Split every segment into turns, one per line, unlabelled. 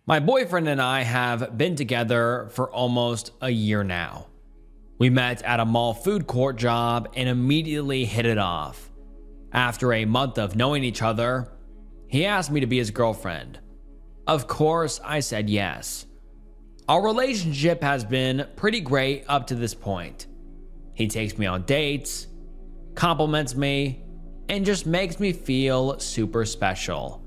My boyfriend and I have been together for almost a year now. We met at a mall food court job and immediately hit it off. After a month of knowing each other, he asked me to be his girlfriend. Of course, I said yes. Our relationship has been pretty great up to this point. He takes me on dates, compliments me, and just makes me feel super special.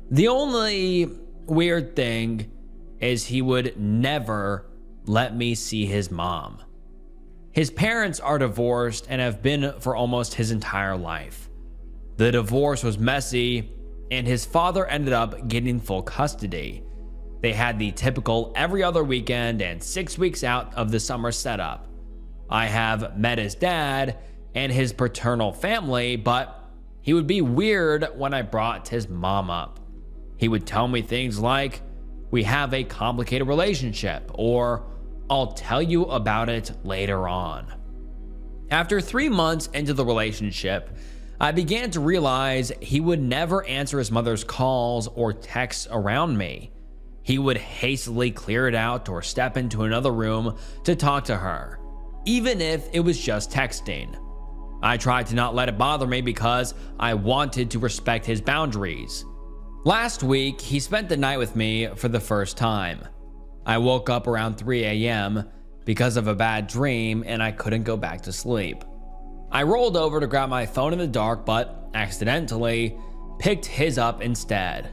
The only weird thing is he would never let me see his mom. His parents are divorced and have been for almost his entire life. The divorce was messy, and his father ended up getting full custody. They had the typical every other weekend and 6 weeks out of the summer setup. I have met his dad and his paternal family, but he would be weird when I brought his mom up. He would tell me things like, "We have a complicated relationship," or "I'll tell you about it later on." After 3 months into the relationship, I began to realize he would never answer his mother's calls or texts around me. He would hastily clear it out or step into another room to talk to her, even if it was just texting. I tried to not let it bother me because I wanted to respect his boundaries. Last week, he spent the night with me for the first time. I woke up around 3 a.m. because of a bad dream and I couldn't go back to sleep. I rolled over to grab my phone in the dark, but accidentally picked his up instead.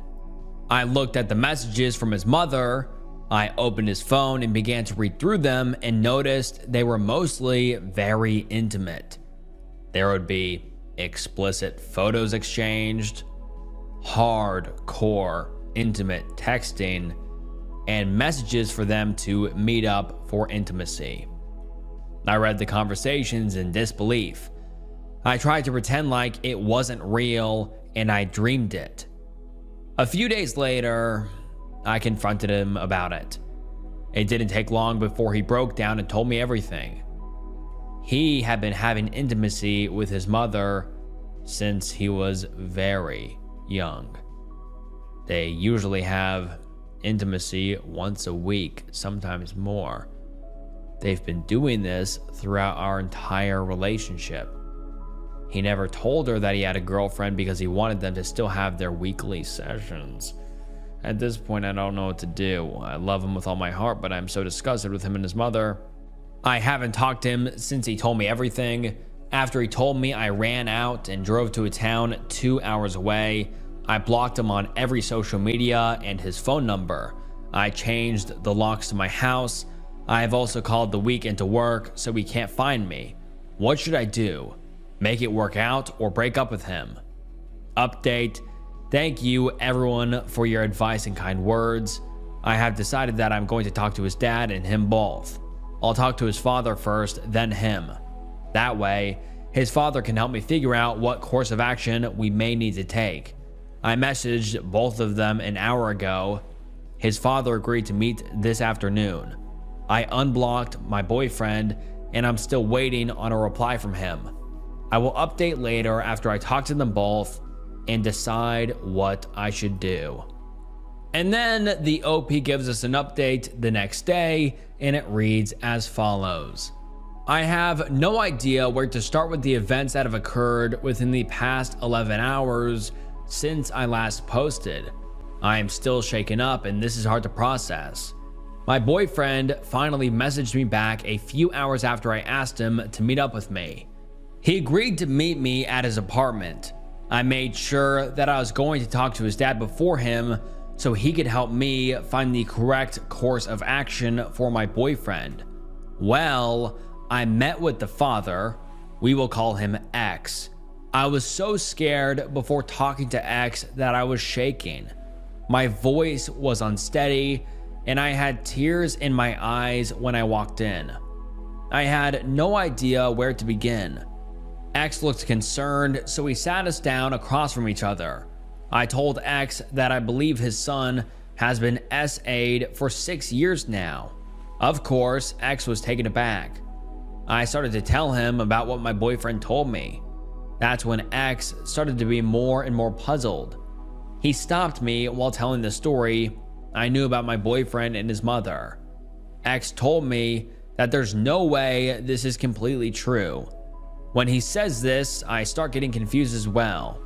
I looked at the messages from his mother. I opened his phone and began to read through them and noticed they were mostly very intimate. There would be explicit photos exchanged, hardcore intimate texting, and messages for them to meet up for intimacy. I read the conversations in disbelief. I tried to pretend like it wasn't real and I dreamed it. A few days later, I confronted him about it. It didn't take long before he broke down and told me everything. He had been having intimacy with his mother since he was very young. They usually have intimacy once a week, sometimes more. They've been doing this throughout our entire relationship. He never told her that he had a girlfriend because he wanted them to still have their weekly sessions. At this point, I don't know what to do. I love him with all my heart, but I'm so disgusted with him and his mother. I haven't talked to him since he told me everything. After he told me, I ran out and drove to a town 2 hours away. I blocked him on every social media and his phone number. I changed the locks to my house. I have also called the weekend to work so he can't find me. What should I do? Make it work out or break up with him? Update. Thank you everyone for your advice and kind words. I have decided that I'm going to talk to his dad and him both. I'll talk to his father first, then him. That way, his father can help me figure out what course of action we may need to take. I messaged both of them an hour ago. His father agreed to meet this afternoon. I unblocked my boyfriend and I'm still waiting on a reply from him. I will update later after I talk to them both and decide what I should do. And then the OP gives us an update the next day and it reads as follows. I have no idea where to start with the events that have occurred within the past 11 hours since I last posted. I am still shaken up and this is hard to process. My boyfriend finally messaged me back a few hours after I asked him to meet up with me. He agreed to meet me at his apartment. I made sure that I was going to talk to his dad before him so he could help me find the correct course of action for my boyfriend. Well, I met with the father. We will call him X. I was so scared before talking to X that I was shaking. My voice was unsteady and I had tears in my eyes when I walked in. I had no idea where to begin. X looked concerned, so he sat us down across from each other. I told X that I believe his son has been SA'd for 6 years now. Of course, X was taken aback. I started to tell him about what my boyfriend told me. That's when X started to be more and more puzzled. He stopped me while telling the story I knew about my boyfriend and his mother. X told me that there's no way this is completely true. When he says this, I start getting confused as well.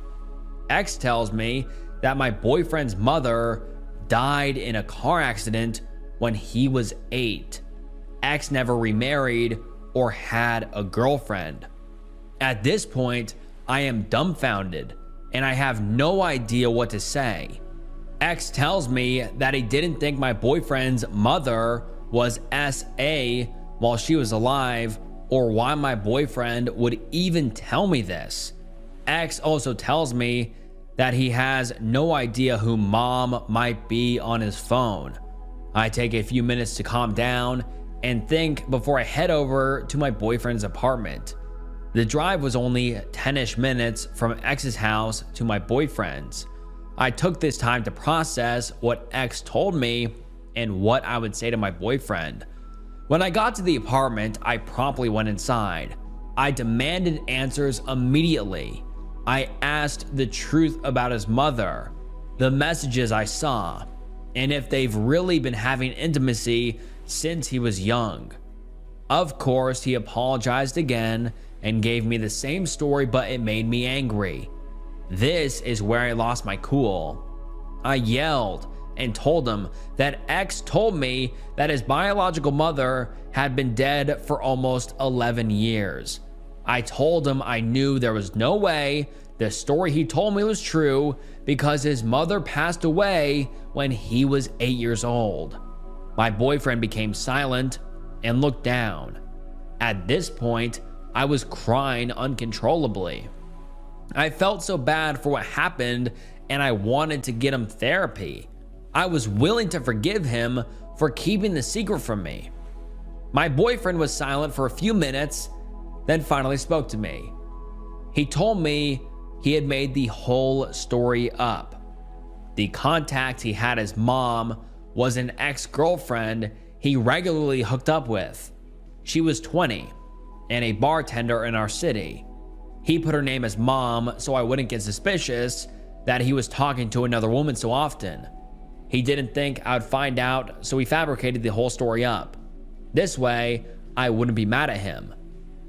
X tells me that my boyfriend's mother died in a car accident when he was 8. X never remarried or had a girlfriend. At this point, I am dumbfounded and I have no idea what to say. X tells me that he didn't think my boyfriend's mother was SA while she was alive, or why my boyfriend would even tell me this. X also tells me that he has no idea who mom might be on his phone. I take a few minutes to calm down and think before I head over to my boyfriend's apartment. The drive was only 10-ish minutes from X's house to my boyfriend's. I took this time to process what X told me and what I would say to my boyfriend. When I got to the apartment, I promptly went inside. I demanded answers immediately. I asked the truth about his mother, the messages I saw, and if they've really been having intimacy since he was young. Of course, he apologized again and gave me the same story, but it made me angry. This is where I lost my cool. I yelled and told him that X told me that his biological mother had been dead for almost 11 years. I told him I knew there was no way the story he told me was true because his mother passed away when he was 8 years old. My boyfriend became silent and looked down. At this point, I was crying uncontrollably. I felt so bad for what happened and I wanted to get him therapy. I was willing to forgive him for keeping the secret from me. My boyfriend was silent for a few minutes, then finally spoke to me. He told me he had made the whole story up. The contact he had his mom was an ex-girlfriend he regularly hooked up with. She was 20 and a bartender in our city. He put her name as mom so I wouldn't get suspicious that he was talking to another woman so often. He didn't think I would find out, so he fabricated the whole story up. This way, I wouldn't be mad at him.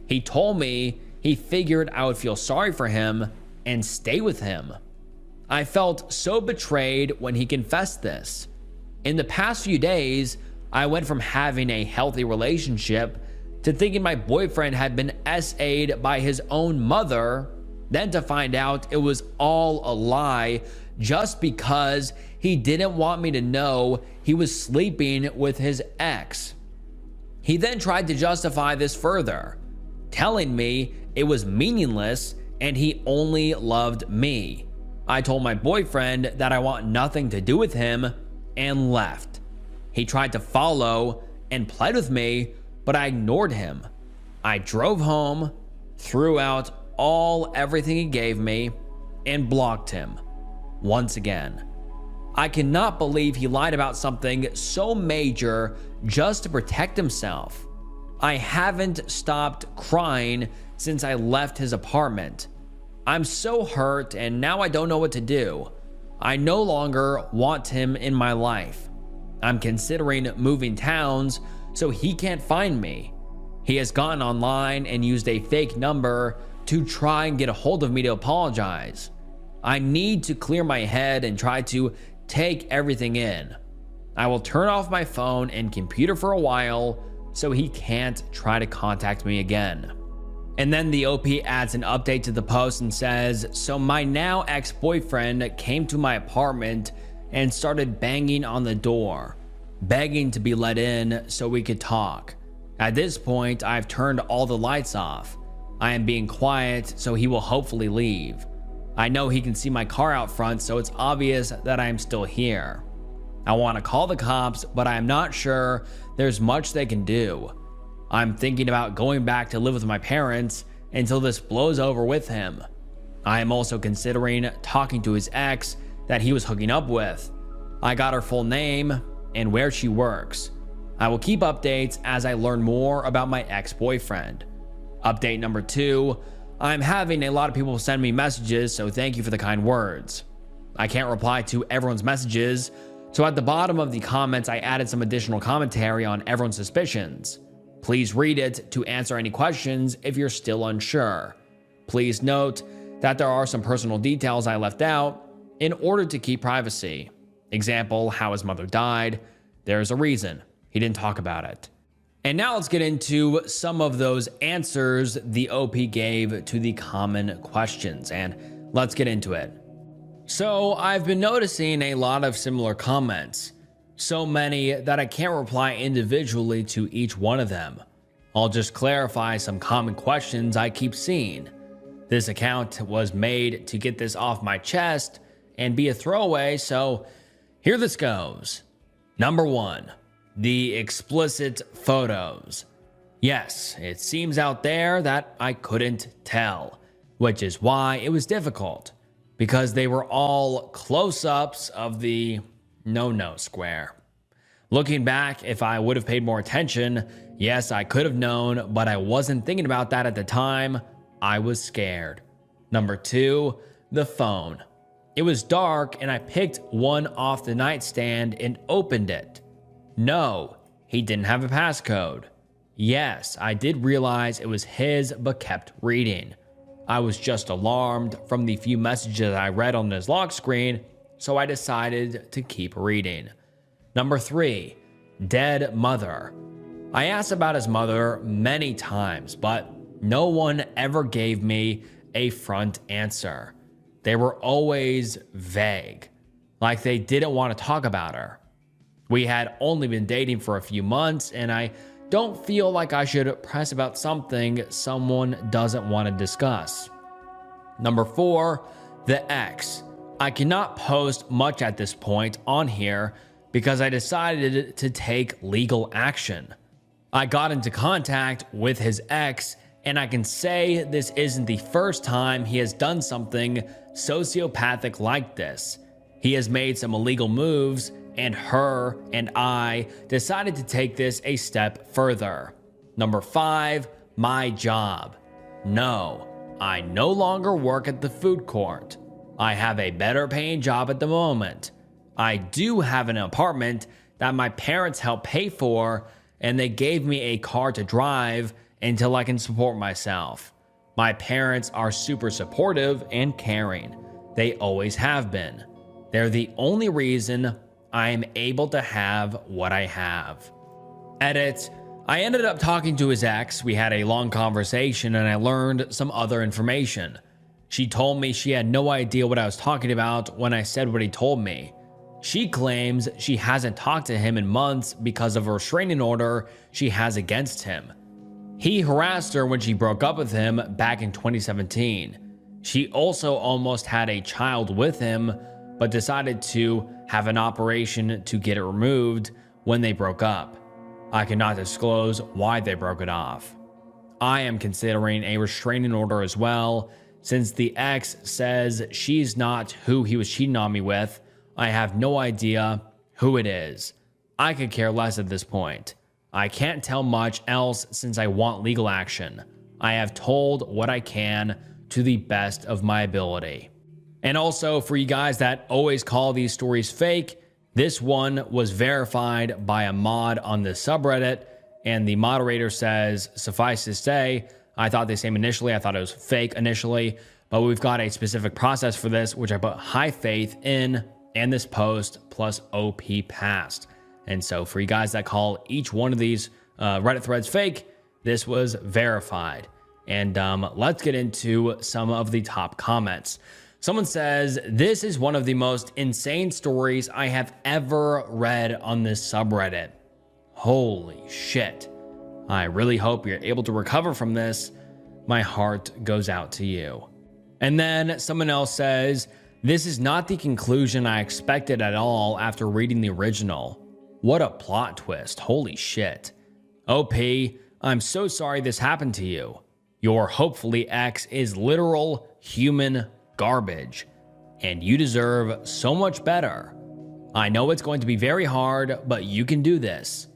He told me he figured I would feel sorry for him and stay with him. I felt so betrayed when he confessed this. In the past few days, I went from having a healthy relationship to thinking my boyfriend had been SA'd by his own mother, then to find out it was all a lie just because he didn't want me to know he was sleeping with his ex. He then tried to justify this further, telling me it was meaningless and he only loved me. I told my boyfriend that I want nothing to do with him and left. He tried to follow and pled with me, but I ignored him. I drove home, threw out everything he gave me, and blocked him once again. I cannot believe he lied about something so major just to protect himself. I haven't stopped crying since I left his apartment. I'm so hurt and now I don't know what to do. I no longer want him in my life. I'm considering moving towns so he can't find me. He has gone online and used a fake number to try and get a hold of me to apologize. I need to clear my head and try to take everything in. I will turn off my phone and computer for a while so he can't try to contact me again. And then the OP adds an update to the post and says, so my now ex-boyfriend came to my apartment and started banging on the door, begging to be let in so we could talk. At this point, I've turned all the lights off. I am being quiet so he will hopefully leave. I know he can see my car out front, so it's obvious that I am still here. I want to call the cops, but I am not sure there's much they can do. I'm thinking about going back to live with my parents until this blows over with him. I am also considering talking to his ex that he was hooking up with. I got her full name and where she works. I will keep updates as I learn more about my ex-boyfriend. Update number 2, I'm having a lot of people send me messages, so thank you for the kind words. I can't reply to everyone's messages So at the bottom of the comments, I added some additional commentary on everyone's suspicions. Please read it to answer any questions if you're still unsure. Please note that there are some personal details I left out in order to keep privacy. Example, how his mother died. There's a reason. He didn't talk about it. And now let's get into some of those answers the OP gave to the common questions, and let's get into it. So I've been noticing a lot of similar comments, so many that I can't reply individually to each one of them. I'll just clarify some common questions I keep seeing. This account was made to get this off my chest and be a throwaway, so here this goes. Number 1, the explicit photos. Yes, it seems out there that I couldn't tell, which is why it was difficult, because they were all close-ups of the no-no square. Looking back, if I would have paid more attention, yes, I could have known, but I wasn't thinking about that at the time. I was scared. Number 2, the phone. It was dark and I picked one off the nightstand and opened it. No, he didn't have a passcode. Yes, I did realize it was his but kept reading. I was just alarmed from the few messages I read on his lock screen, so I decided to keep reading. Number 3, dead mother. I asked about his mother many times, but no one ever gave me a front answer. They were always vague, like they didn't want to talk about her. We had only been dating for a few months, and I don't feel like I should press about something someone doesn't want to discuss. Number 4, the ex. I cannot post much at this point on here because I decided to take legal action. I got into contact with his ex, and I can say this isn't the first time he has done something sociopathic like this. He has made some illegal moves, and her and I decided to take this a step further. Number 5, my job. No, I no longer work at the food court. I have a better paying job at the moment. I do have an apartment that my parents helped pay for, and they gave me a car to drive until I can support myself. My parents are super supportive and caring. They always have been. They're the only reason I am able to have what I have. Edit. I ended up talking to his ex. We had a long conversation and I learned some other information. She told me she had no idea what I was talking about when I said what he told me. She claims she hasn't talked to him in months because of a restraining order she has against him. He harassed her when she broke up with him back in 2017. She also almost had a child with him, but decided to have an operation to get it removed when they broke up. I cannot disclose why they broke it off. I am considering a restraining order as well, since the ex says she's not who he was cheating on me with. I have no idea who it is. I could care less at this point. I can't tell much else since I want legal action. I have told what I can to the best of my ability. And also, for you guys that always call these stories fake, this one was verified by a mod on the subreddit, and the moderator says, suffice to say, I thought the same initially. I thought it was fake initially, but we've got a specific process for this, which I put high faith in, and this post plus OP passed. And so for you guys that call each one of these Reddit threads fake, this was verified. And let's get into some of the top comments. Someone says, this is one of the most insane stories I have ever read on this subreddit. Holy shit. I really hope you're able to recover from this. My heart goes out to you. And then someone else says, this is not the conclusion I expected at all after reading the original. What a plot twist. Holy shit. OP, I'm so sorry this happened to you. Your hopefully ex is literal human garbage, and you deserve so much better. I know it's going to be very hard, but you can do this.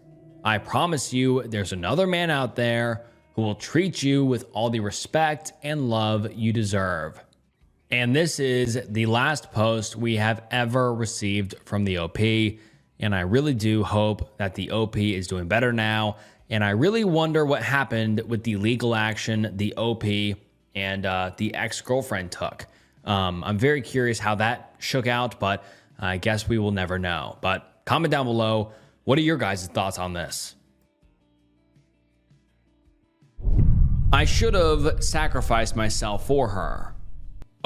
I promise you there's another man out there who will treat you with all the respect and love you deserve. And this is the last post we have ever received from the OP. And I really do hope that the OP is doing better now. And I really wonder what happened with the legal action the OP and the ex-girlfriend took. I'm very curious how that shook out, but I guess we will never know. But comment down below, what are your guys' thoughts on this? I should have sacrificed myself for her.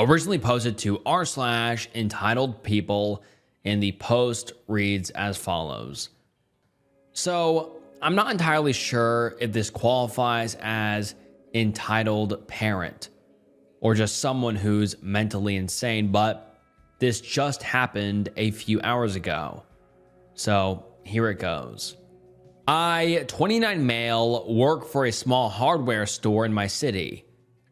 Originally posted to r/entitled people, and the post reads as follows. So I'm not entirely sure if this qualifies as entitled parent or just someone who's mentally insane, but this just happened a few hours ago. So here it goes. I, 29 male, work for a small hardware store in my city.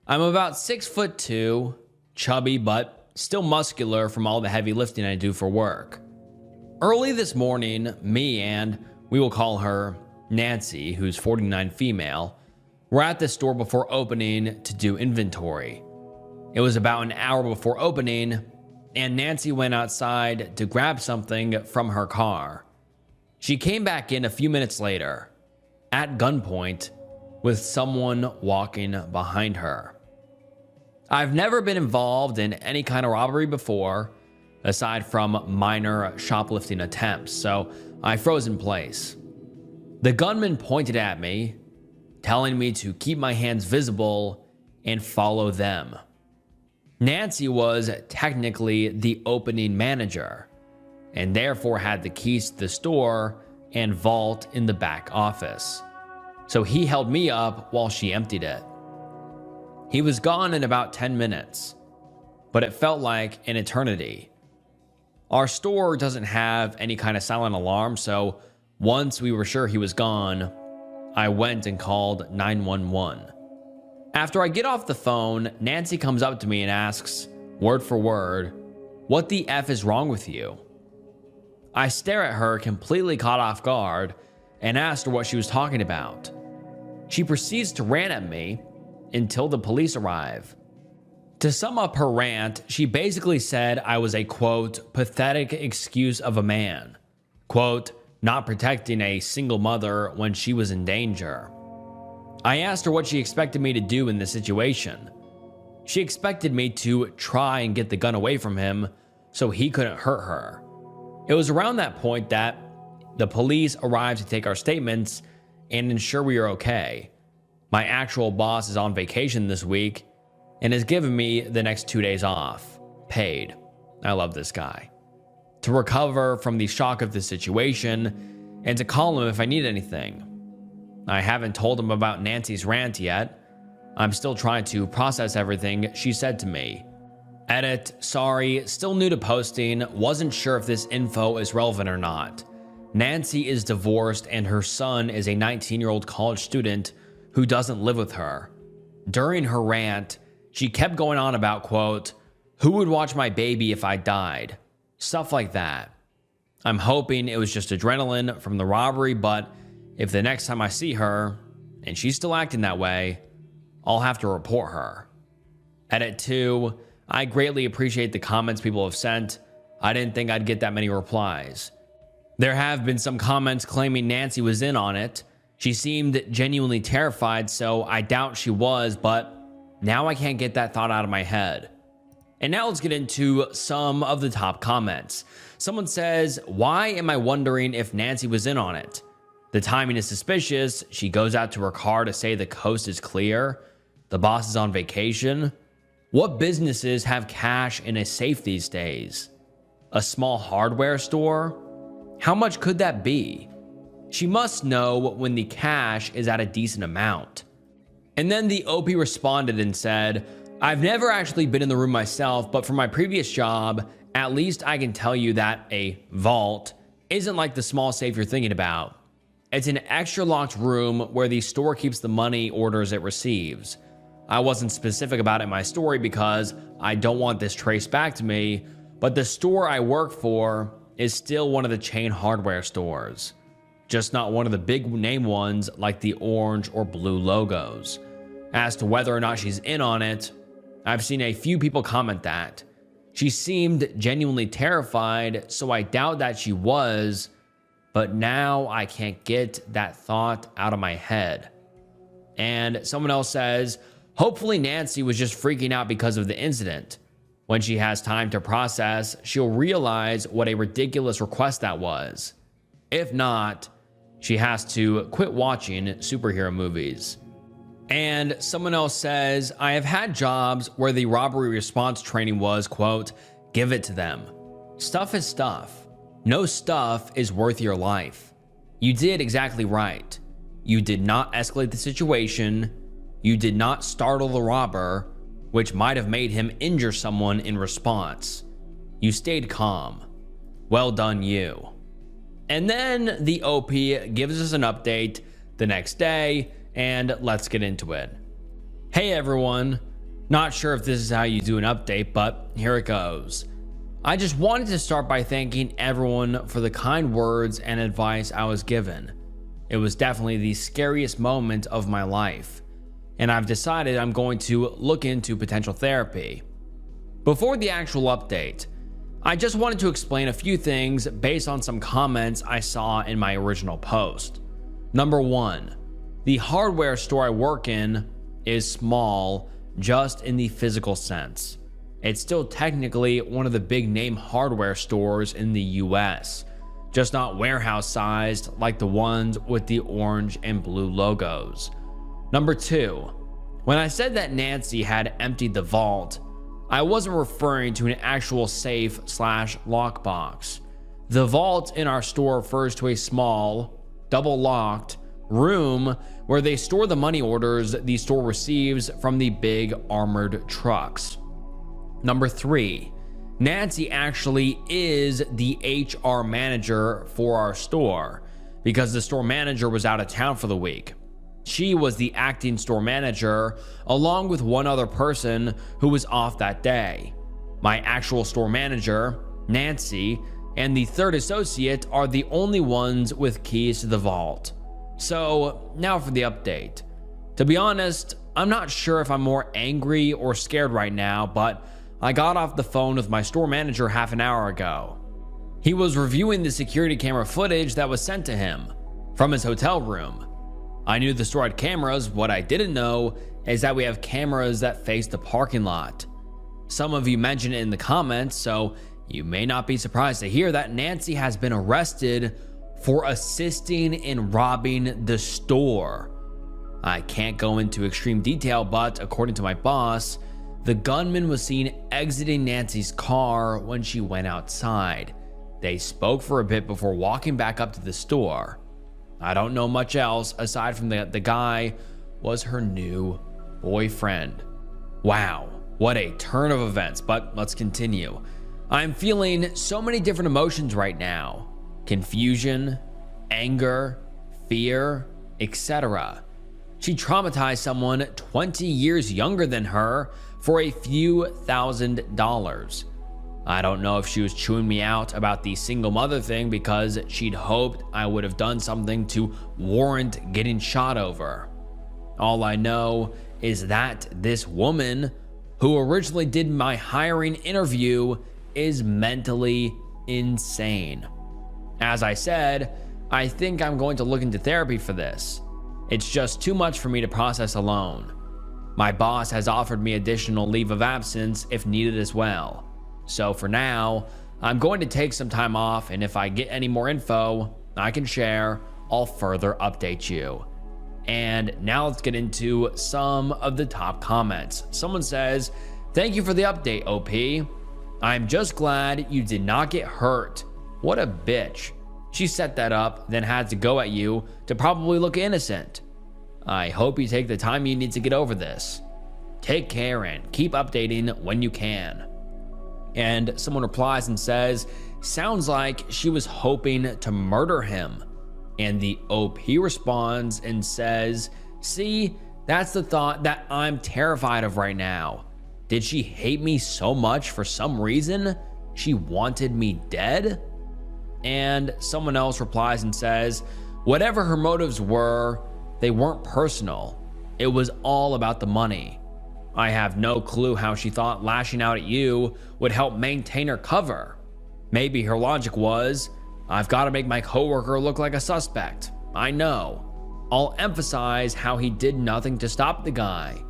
I'm about 6'2", chubby but still muscular from all the heavy lifting I do for work. Early this morning, me and, we will call her Nancy, who's 49 female, were at the store before opening to do inventory. It was about an hour before opening, and Nancy went outside to grab something from her car. She came back in a few minutes later, at gunpoint, with someone walking behind her. I've never been involved in any kind of robbery before, aside from minor shoplifting attempts, so I froze in place. The gunman pointed at me, telling me to keep my hands visible and follow them. Nancy was technically the opening manager, and therefore had the keys to the store and vault in the back office. So he held me up while she emptied it. He was gone in about 10 minutes, but it felt like an eternity. Our store doesn't have any kind of silent alarm, so once we were sure he was gone, I went and called 911. After I get off the phone, Nancy comes up to me and asks, word for word, "What the F is wrong with you?" I stare at her, completely caught off guard, and asked her what she was talking about. She proceeds to rant at me until the police arrive. To sum up her rant, she basically said I was a, quote, pathetic excuse of a man, quote, not protecting a single mother when she was in danger. I asked her what she expected me to do in this situation. She expected me to try and get the gun away from him so he couldn't hurt her. It was around that point that the police arrived to take our statements and ensure we are okay. My actual boss is on vacation this week and has given me the next 2 days off, paid. I love this guy. To recover from the shock of the situation and to call him if I need anything. I haven't told him about Nancy's rant yet. I'm still trying to process everything she said to me. Edit, sorry, still new to posting, wasn't sure if this info is relevant or not. Nancy is divorced and her son is a 19-year-old college student who doesn't live with her. During her rant, she kept going on about, quote, who would watch my baby if I died? Stuff like that. I'm hoping it was just adrenaline from the robbery, but if the next time I see her, and she's still acting that way, I'll have to report her. Edit 2, I greatly appreciate the comments people have sent. I didn't think I'd get that many replies. There have been some comments claiming Nancy was in on it. She seemed genuinely terrified, so I doubt she was, but now I can't get that thought out of my head. And now let's get into some of the top comments. Someone says, why am I wondering if Nancy was in on it? The timing is suspicious. She goes out to her car to say the coast is clear. The boss is on vacation. What businesses have cash in a safe these days? A small hardware store? How much could that be? She must know when the cash is at a decent amount. And then the OP responded and said, I've never actually been in the room myself, but for my previous job, at least I can tell you that a vault isn't like the small safe you're thinking about. It's an extra locked room where the store keeps the money orders it receives. I wasn't specific about it in my story because I don't want this traced back to me, but the store I work for is still one of the chain hardware stores, just not one of the big name ones like the orange or blue logos. As to whether or not she's in on it, I've seen a few people comment that. She seemed genuinely terrified, so I doubt that she was, but now I can't get that thought out of my head. And someone else says, hopefully Nancy was just freaking out because of the incident. When she has time to process, she'll realize what a ridiculous request that was. If not, she has to quit watching superhero movies. And someone else says, I have had jobs where the robbery response training was, quote, give it to them. Stuff is stuff. No stuff is worth your life. You did exactly right. You did not escalate the situation. You did not startle the robber, which might have made him injure someone in response. You stayed calm. Well done, you. And then the OP gives us an update the next day, and let's get into it. Hey everyone, not sure if this is how you do an update, but here it goes. I just wanted to start by thanking everyone for the kind words and advice I was given. It was definitely the scariest moment of my life, and I've decided I'm going to look into potential therapy. Before the actual update, I just wanted to explain a few things based on some comments I saw in my original post. Number one, the hardware store I work in is small, just in the physical sense. It's still technically one of the big name hardware stores in the US, just not warehouse sized like the ones with the orange and blue logos. Number two, when I said that Nancy had emptied the vault, I wasn't referring to an actual safe/lockbox. The vault in our store refers to a small, double-locked room where they store the money orders the store receives from the big armored trucks. Number three, Nancy actually is the HR manager for our store because the store manager was out of town for the week. She was the acting store manager along with one other person who was off that day. My actual store manager, Nancy, and the third associate are the only ones with keys to the vault. So now for the update. To be honest, I'm not sure if I'm more angry or scared right now, but I got off the phone with my store manager half an hour ago. He was reviewing the security camera footage that was sent to him from his hotel room. I knew the store had cameras. What I didn't know is that we have cameras that face the parking lot. Some of you mentioned it in the comments, so you may not be surprised to hear that Nancy has been arrested for assisting in robbing the store. I can't go into extreme detail, but according to my boss, the gunman was seen exiting Nancy's car when she went outside. They spoke for a bit before walking back up to the store. I don't know much else aside from the guy was her new boyfriend. Wow, what a turn of events, but let's continue. I'm feeling so many different emotions right now. Confusion, anger, fear, etc. She traumatized someone 20 years younger than her for a few $1,000s. I don't know if she was chewing me out about the single mother thing because she'd hoped I would have done something to warrant getting shot over. All I know is that this woman, who originally did my hiring interview, is mentally insane. As I said, I think I'm going to look into therapy for this. It's just too much for me to process alone. My boss has offered me additional leave of absence if needed as well. So for now, I'm going to take some time off, and if I get any more info I can share, I'll further update you. And now let's get into some of the top comments. Someone says, thank you for the update, OP. I'm just glad you did not get hurt. What a bitch. She set that up, then had to go at you to probably look innocent. I hope you take the time you need to get over this. Take care and keep updating when you can. And someone replies and says, sounds like she was hoping to murder him. And the OP responds and says, see, that's the thought that I'm terrified of right now. Did she hate me so much for some reason? She wanted me dead? And someone else replies and says, whatever her motives were, they weren't personal. It was all about the money. I have no clue how she thought lashing out at you would help maintain her cover. Maybe her logic was, I've got to make my coworker look like a suspect. I know. I'll emphasize how he did nothing to stop the guy.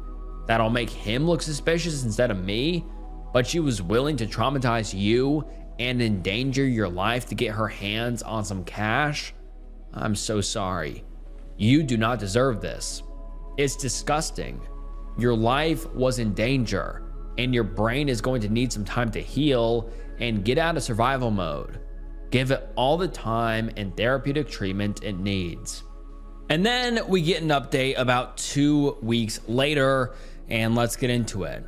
That'll make him look suspicious instead of me. But she was willing to traumatize you and endanger your life to get her hands on some cash? I'm so sorry. You do not deserve this. It's disgusting. Your life was in danger, and your brain is going to need some time to heal and get out of survival mode. Give it all the time and therapeutic treatment it needs. And then we get an update about 2 weeks later, and let's get into it.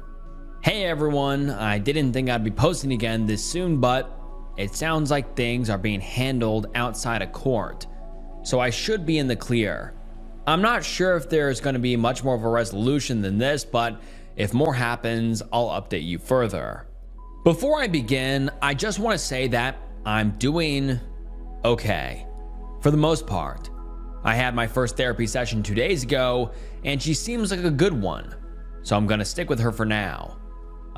Hey everyone, I didn't think I'd be posting again this soon, but it sounds like things are being handled outside of court, so I should be in the clear. I'm not sure if there's going to be much more of a resolution than this, but if more happens, I'll update you further. Before I begin, I just want to say that I'm doing okay, for the most part. I had my first therapy session 2 days ago, and she seems like a good one, so I'm going to stick with her for now.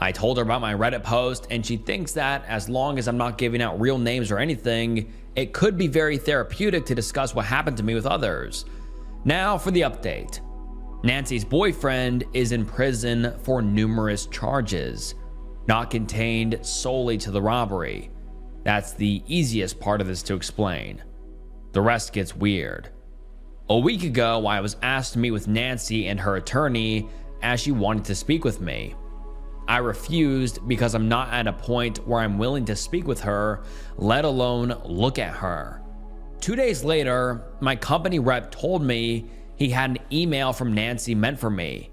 I told her about my Reddit post, and she thinks that as long as I'm not giving out real names or anything, it could be very therapeutic to discuss what happened to me with others. Now for the update. Nancy's boyfriend is in prison for numerous charges, not contained solely to the robbery. That's the easiest part of this to explain. The rest gets weird. A week ago, I was asked to meet with Nancy and her attorney as she wanted to speak with me. I refused because I'm not at a point where I'm willing to speak with her, let alone look at her. 2 days later, my company rep told me he had an email from Nancy meant for me.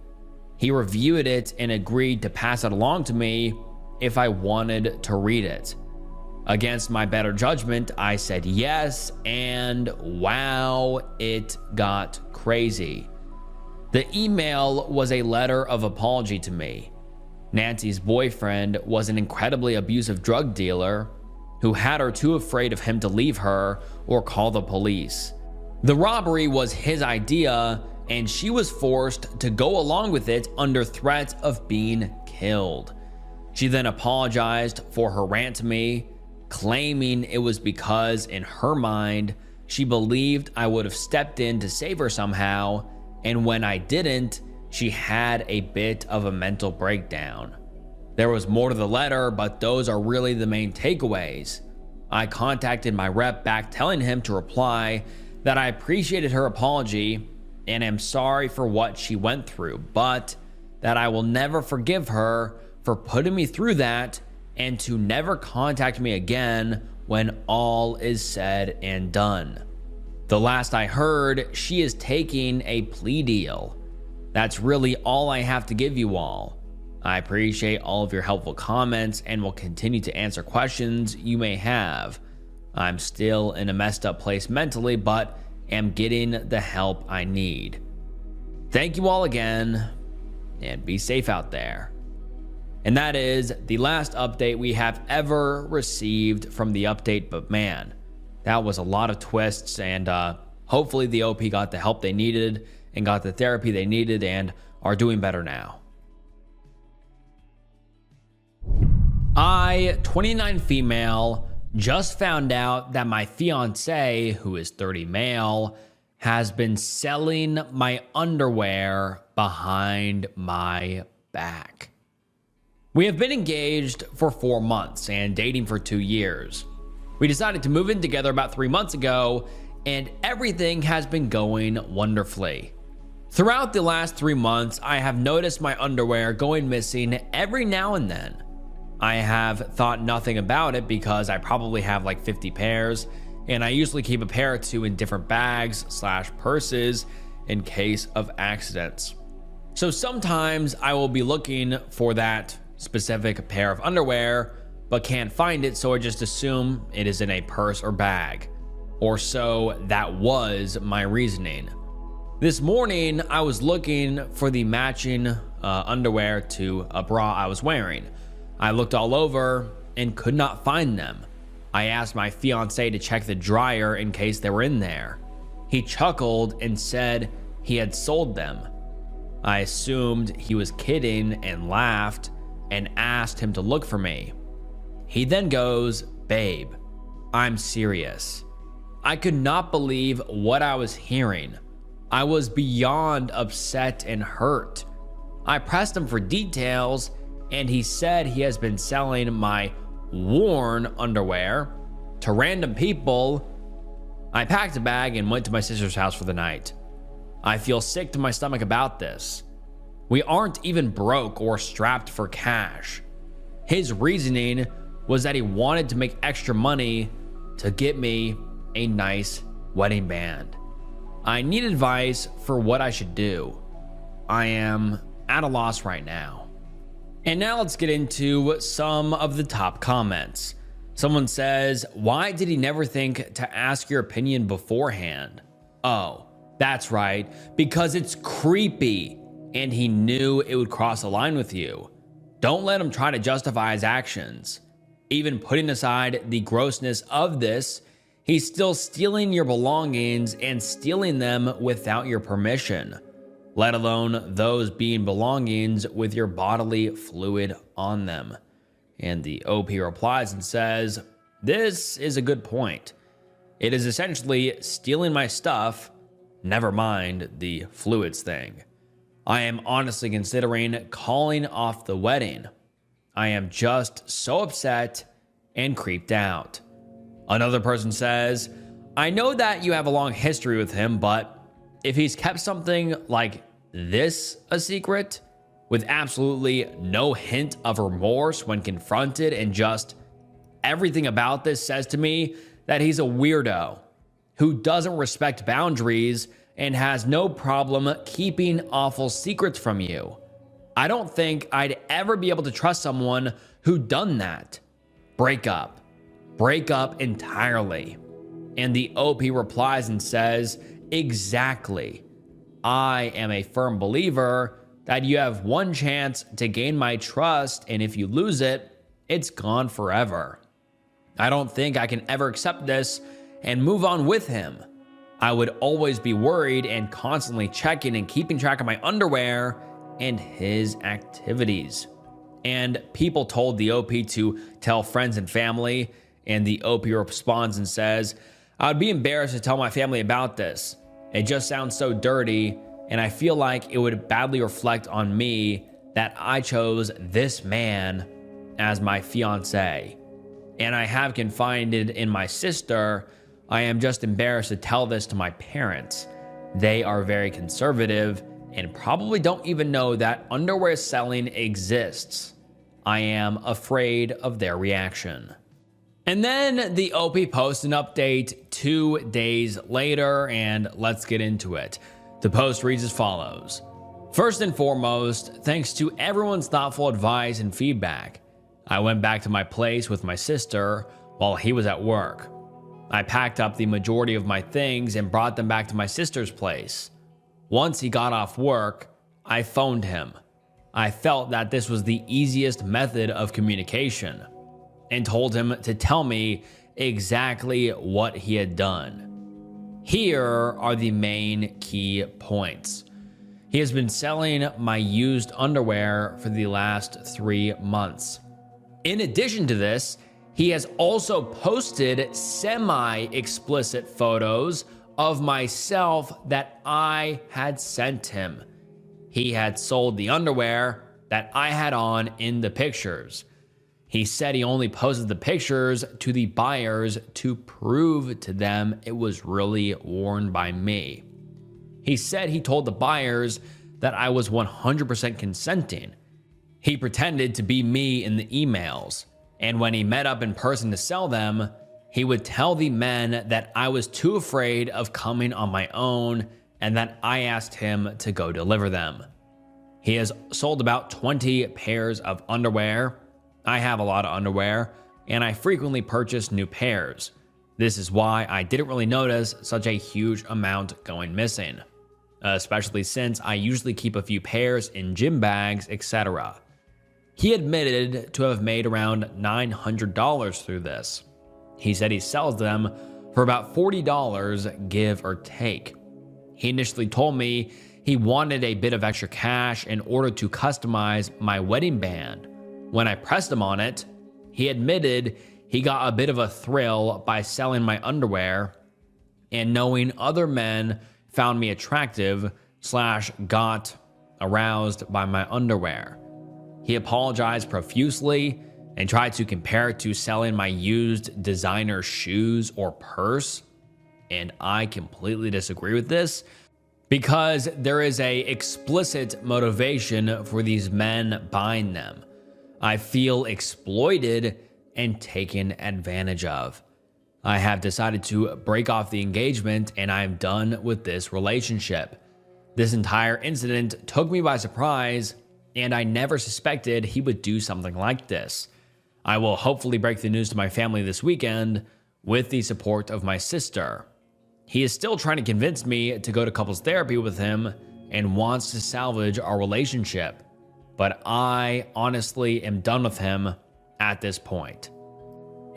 He reviewed it and agreed to pass it along to me if I wanted to read it. Against my better judgment, I said yes, and wow, it got crazy. The email was a letter of apology to me. Nancy's boyfriend was an incredibly abusive drug dealer who had her too afraid of him to leave her or call the police. The robbery was his idea, and she was forced to go along with it under threat of being killed. She then apologized for her rant to me, claiming it was because in her mind, she believed I would have stepped in to save her somehow, and when I didn't, she had a bit of a mental breakdown. There was more to the letter, but those are really the main takeaways. I contacted my rep back telling him to reply that I appreciated her apology and am sorry for what she went through, but that I will never forgive her for putting me through that and to never contact me again when all is said and done. The last I heard, she is taking a plea deal. That's really all I have to give you all. I appreciate all of your helpful comments and will continue to answer questions you may have. I'm still in a messed up place mentally, but am getting the help I need. Thank you all again, and be safe out there. And that is the last update we have ever received from the update, but man, that was a lot of twists, and hopefully the OP got the help they needed and got the therapy they needed and are doing better now. I, 29 female, just found out that my fiance, who is 30 male, has been selling my underwear behind my back. We have been engaged for 4 months and dating for 2 years. We decided to move in together about 3 months ago, and everything has been going wonderfully. Throughout the last 3 months, I have noticed my underwear going missing every now and then. I have thought nothing about it because I probably have like 50 pairs, and I usually keep a pair or two in different bags / purses in case of accidents. So sometimes I will be looking for that specific pair of underwear, but can't find it, so I just assume it is in a purse or bag. Or so that was my reasoning. This morning, I was looking for the matching underwear to a bra I was wearing. I looked all over and could not find them. I asked my fiance to check the dryer in case they were in there. He chuckled and said he had sold them. I assumed he was kidding and laughed and asked him to look for me. He then goes, "Babe, I'm serious." I could not believe what I was hearing. I was beyond upset and hurt. I pressed him for details, and he said he has been selling my worn underwear to random people. I packed a bag and went to my sister's house for the night. I feel sick to my stomach about this. We aren't even broke or strapped for cash. His reasoning was that he wanted to make extra money to get me a nice wedding band. I need advice for what I should do. I am at a loss right now. And now let's get into some of the top comments. Someone says, "Why did he never think to ask your opinion beforehand?" Oh, that's right, because it's creepy and he knew it would cross a line with you. Don't let him try to justify his actions. Even putting aside the grossness of this, he's still stealing your belongings and stealing them without your permission, let alone those being belongings with your bodily fluid on them. And the OP replies and says, "This is a good point. It is essentially stealing my stuff, never mind the fluids thing. I am honestly considering calling off the wedding. I am just so upset and creeped out." Another person says, "I know that you have a long history with him, but if he's kept something like this a secret, with absolutely no hint of remorse when confronted, and just everything about this says to me that he's a weirdo who doesn't respect boundaries and has no problem keeping awful secrets from you. I don't think I'd ever be able to trust someone who done that. Break up. Break up entirely." And the OP replies and says, "Exactly. I am a firm believer that you have one chance to gain my trust, and if you lose it, it's gone forever. I don't think I can ever accept this and move on with him. I would always be worried and constantly checking and keeping track of my underwear and his activities." And people told the OP to tell friends and family, and the OP responds and says, "I would be embarrassed to tell my family about this. It just sounds so dirty, and I feel like it would badly reflect on me that I chose this man as my fiance. And I have confided in my sister. I am just embarrassed to tell this to my parents. They are very conservative and probably don't even know that underwear selling exists. I am afraid of their reaction." And then the OP posts an update 2 days later, and let's get into it. The post reads as follows. "First and foremost, thanks to everyone's thoughtful advice and feedback. I went back to my place with my sister while he was at work. I packed up the majority of my things and brought them back to my sister's place. Once he got off work, I phoned him. I felt that this was the easiest method of communication, and told him to tell me exactly what he had done. Here are the main key points. He has been selling my used underwear for the last 3 months. In addition to this, he has also posted semi-explicit photos of myself that I had sent him. He had sold the underwear that I had on in the pictures. He said he only posted the pictures to the buyers to prove to them it was really worn by me. He said he told the buyers that I was 100% consenting. He pretended to be me in the emails, and when he met up in person to sell them, he would tell the men that I was too afraid of coming on my own and that I asked him to go deliver them. He has sold about 20 pairs of underwear. I have a lot of underwear, and I frequently purchase new pairs. This is why I didn't really notice such a huge amount going missing, especially since I usually keep a few pairs in gym bags, etc. He admitted to have made around $900 through this. He said he sells them for about $40, give or take. He initially told me He wanted a bit of extra cash in order to customize my wedding band. When I pressed him on it, he admitted he got a bit of a thrill by selling my underwear and knowing other men found me attractive / got aroused by my underwear. He apologized profusely and tried to compare it to selling my used designer shoes or purse. And I completely disagree with this because there is a explicit motivation for these men buying them. I feel exploited and taken advantage of. I have decided to break off the engagement and I'm done with this relationship. This entire incident took me by surprise and I never suspected he would do something like this. I will hopefully break the news to my family this weekend with the support of my sister. He is still trying to convince me to go to couples therapy with him and wants to salvage our relationship. But I honestly am done with him at this point.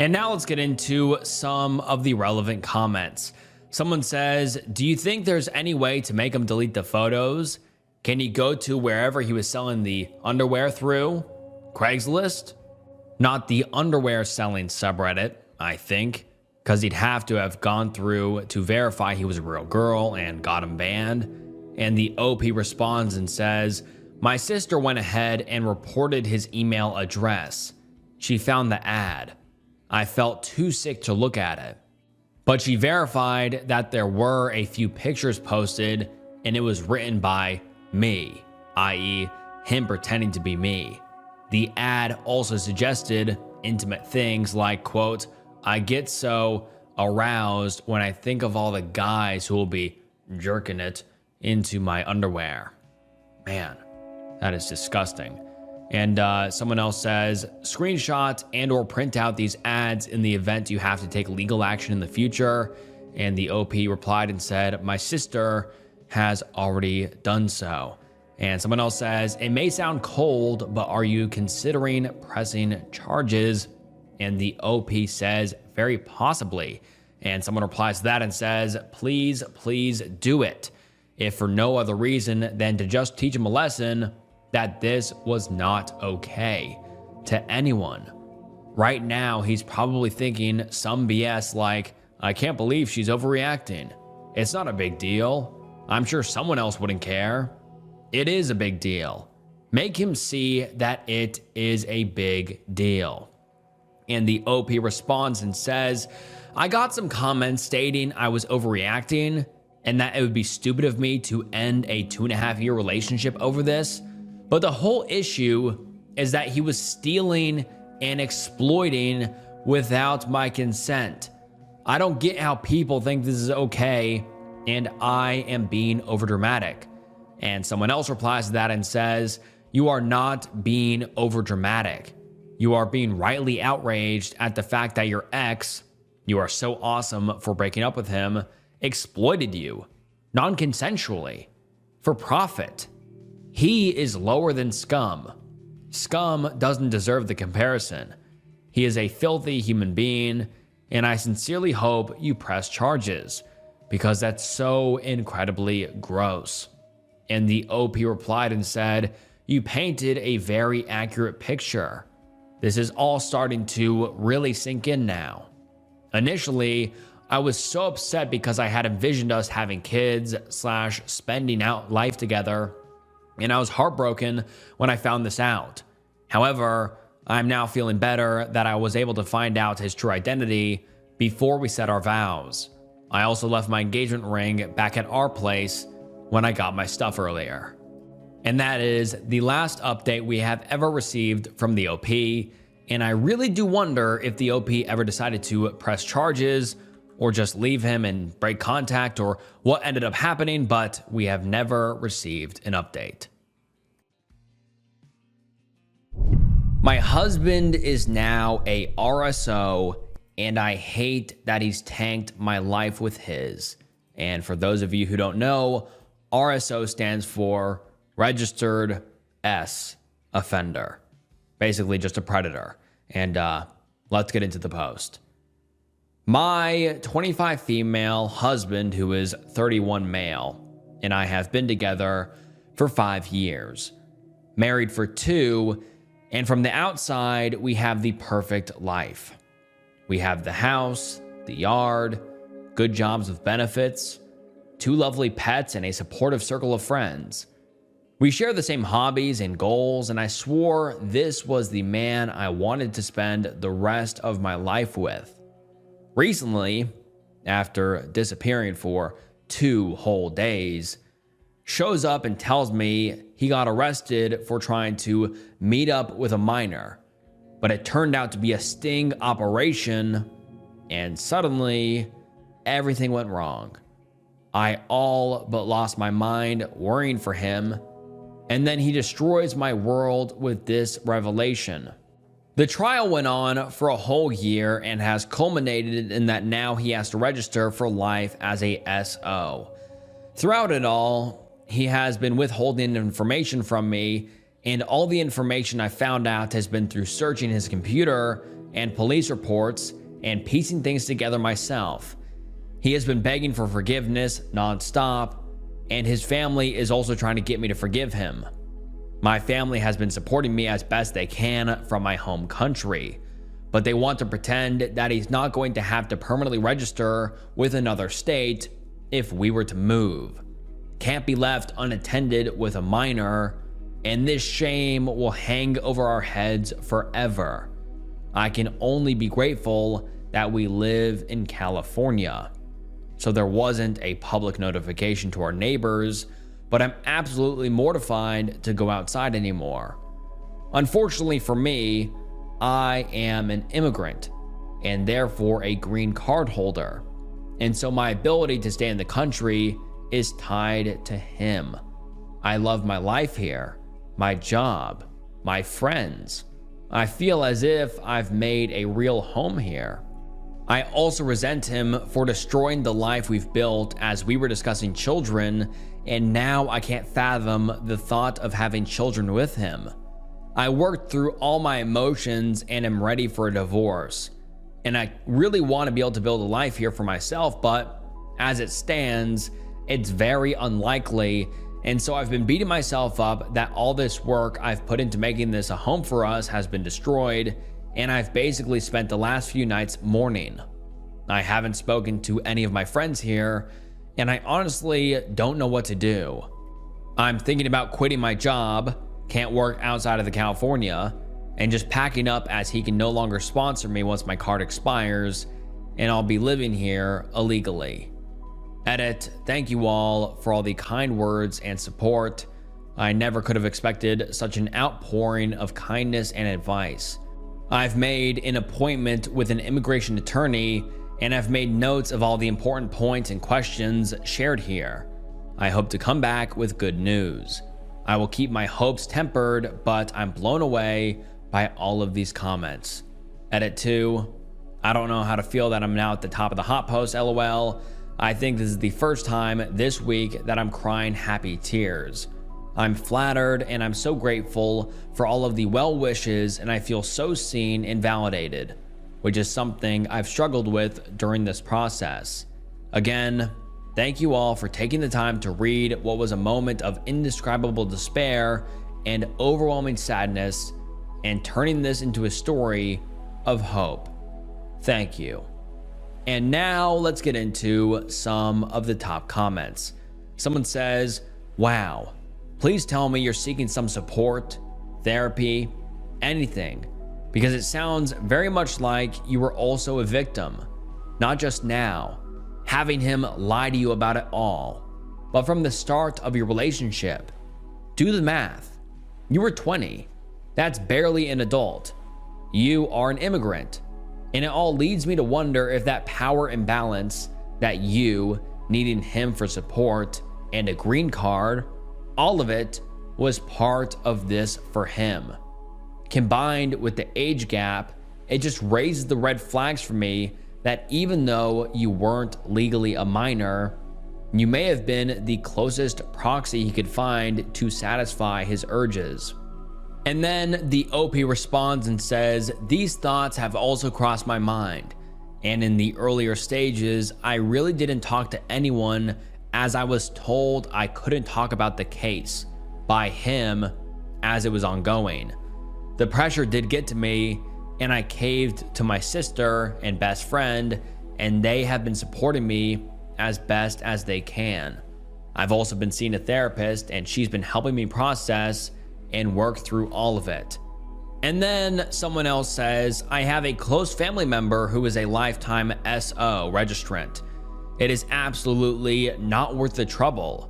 And now let's get into some of the relevant comments. Someone says, do you think there's any way to make him delete the photos? Can he go to wherever he was selling the underwear through? Craigslist? Not the underwear selling subreddit, I think, because he'd have to have gone through to verify he was a real girl and got him banned. And the OP responds and says, my sister went ahead and reported his email address. She found the ad. I felt too sick to look at it. But she verified that there were a few pictures posted and it was written by me, i.e., him pretending to be me. The ad also suggested intimate things like, quote, I get so aroused when I think of all the guys who will be jerking it into my underwear. Man, that is disgusting. And someone else says, screenshot and or print out these ads in the event you have to take legal action in the future. And the OP replied and said, my sister has already done so. And someone else says, it may sound cold, but are you considering pressing charges? And the OP says, very possibly. And someone replies to that and says, please, please do it. If for no other reason than to just teach him a lesson that this was not okay to anyone. Right now, he's probably thinking some BS like, I can't believe she's overreacting. It's not a big deal. I'm sure someone else wouldn't care. It is a big deal. Make him see that it is a big deal. And the OP responds and says, I got some comments stating I was overreacting and that it would be stupid of me to end a 2.5-year relationship over this. But the whole issue is that he was stealing and exploiting without my consent. I don't get how people think this is okay and I am being overdramatic. And someone else replies to that and says, you are not being overdramatic. You are being rightly outraged at the fact that your ex, you are so awesome for breaking up with him, exploited you non-consensually for profit. He is lower than scum. Scum doesn't deserve the comparison. He is a filthy human being, and I sincerely hope you press charges because that's so incredibly gross. And the OP replied and said, you painted a very accurate picture. This is all starting to really sink in now. Initially, I was so upset because I had envisioned us having kids / spending out life together, and I was heartbroken when I found this out. However, I'm now feeling better that I was able to find out his true identity before we said our vows. I also left my engagement ring back at our place when I got my stuff earlier. And that is the last update we have ever received from the OP, and I really do wonder if the OP ever decided to press charges or just leave him and break contact or what ended up happening, but we have never received an update. My husband is now a RSO, and I hate that he's tanked my life with his. And for those of you who don't know, RSO stands for Registered S Offender. Basically just a predator. And let's get into the post. My 25 female husband, who is 31 male, and I have been together for 5 years, married for 2, and from the outside, we have the perfect life. We have the house, the yard, good jobs with benefits, 2 lovely pets, and a supportive circle of friends. We share the same hobbies and goals, and I swore this was the man I wanted to spend the rest of my life with. Recently, after disappearing for 2 whole days, shows up and tells me he got arrested for trying to meet up with a minor, but it turned out to be a sting operation, and suddenly everything went wrong. I all but lost my mind worrying for him, and then he destroys my world with this revelation. The trial went on for a whole year and has culminated in that now he has to register for life as a SO. Throughout it all, he has been withholding information from me, and all the information I found out has been through searching his computer and police reports and piecing things together myself. He has been begging for forgiveness nonstop, and his family is also trying to get me to forgive him. My family has been supporting me as best they can from my home country, but they want to pretend that he's not going to have to permanently register with another state if we were to move. Can't be left unattended with a minor, and this shame will hang over our heads forever. I can only be grateful that we live in California, so there wasn't a public notification to our neighbors, but I'm absolutely mortified to go outside anymore. Unfortunately for me, I am an immigrant and therefore a green card holder, and so my ability to stay in the country is tied to him. I love my life here, my job, my friends. I feel as if I've made a real home here. I also resent him for destroying the life we've built as we were discussing children, and now I can't fathom the thought of having children with him. I worked through all my emotions and am ready for a divorce, and I really want to be able to build a life here for myself, but as it stands, it's very unlikely, and so I've been beating myself up that all this work I've put into making this a home for us has been destroyed, and I've basically spent the last few nights mourning. I haven't spoken to any of my friends here, and I honestly don't know what to do. I'm thinking about quitting my job, can't work outside of the California, and just packing up as he can no longer sponsor me once my card expires, and I'll be living here illegally. Edit, thank you all for all the kind words and support. I never could have expected such an outpouring of kindness and advice. I've made an appointment with an immigration attorney, and I've made notes of all the important points and questions shared here. I hope to come back with good news. I will keep my hopes tempered, but I'm blown away by all of these comments. Edit 2, I don't know how to feel that I'm now at the top of the hot post, lol. I think this is the first time this week that I'm crying happy tears. I'm flattered and I'm so grateful for all of the well wishes, and I feel so seen and validated, which is something I've struggled with during this process. Again, thank you all for taking the time to read what was a moment of indescribable despair and overwhelming sadness and turning this into a story of hope. Thank you. And now let's get into some of the top comments. Someone says, wow, please tell me you're seeking some support, therapy, anything, because it sounds very much like you were also a victim, not just now, having him lie to you about it all, but from the start of your relationship. Do the math. You were 20. That's barely an adult. You are an immigrant. And it all leads me to wonder if that power imbalance, that you needing him for support and a green card, all of it was part of this for him. Combined with the age gap, it just raises the red flags for me that even though you weren't legally a minor, you may have been the closest proxy he could find to satisfy his urges. And then the OP responds and says, these thoughts have also crossed my mind. And in the earlier stages, I really didn't talk to anyone as I was told I couldn't talk about the case by him as it was ongoing. The pressure did get to me, and I caved to my sister and best friend, and they have been supporting me as best as they can. I've also been seeing a therapist, and she's been helping me process and work through all of it. And then someone else says, I have a close family member who is a lifetime SO registrant. It is absolutely not worth the trouble.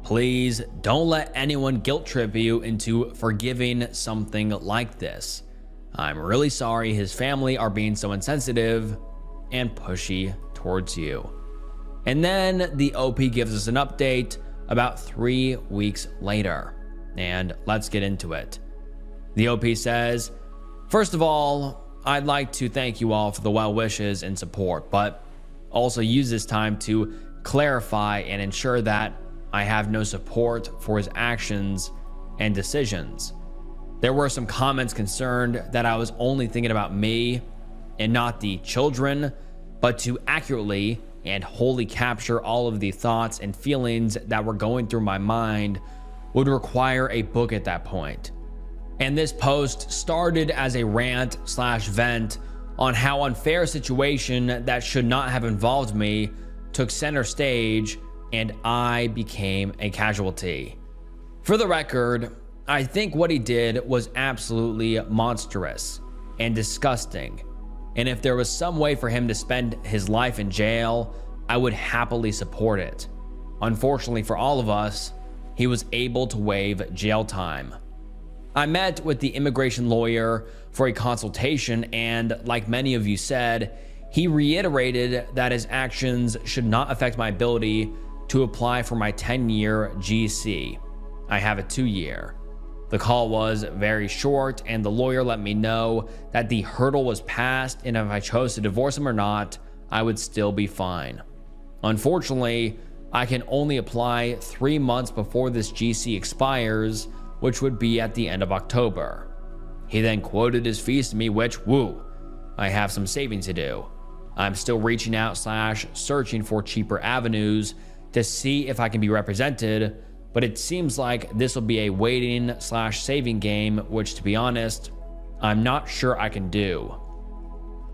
Please don't let anyone guilt trip you into forgiving something like this. I'm really sorry his family are being so insensitive and pushy towards you. And then the OP gives us an update about 3 weeks later. And let's get into it. The OP says, first of all, I'd like to thank you all for the well wishes and support, but also use this time to clarify and ensure that I have no support for his actions and decisions. There were some comments concerned that I was only thinking about me and not the children, but to accurately and wholly capture all of the thoughts and feelings that were going through my mind would require a book at that point. And this post started as a rant/vent on how unfair a situation that should not have involved me took center stage and I became a casualty. For the record, I think what he did was absolutely monstrous and disgusting. And if there was some way for him to spend his life in jail, I would happily support it. Unfortunately for all of us, he was able to waive jail time. I met with the immigration lawyer for a consultation, and like many of you said, he reiterated that his actions should not affect my ability to apply for my 10-year GC. I have a 2-year. The call was very short, and the lawyer let me know that the hurdle was passed, and if I chose to divorce him or not, I would still be fine. Unfortunately, I can only apply 3 months before this GC expires, which would be at the end of October. He then quoted his fees to me, which, woo, I have some saving to do. I'm still reaching out / searching for cheaper avenues to see if I can be represented, but it seems like this will be a waiting / saving game, which, to be honest, I'm not sure I can do.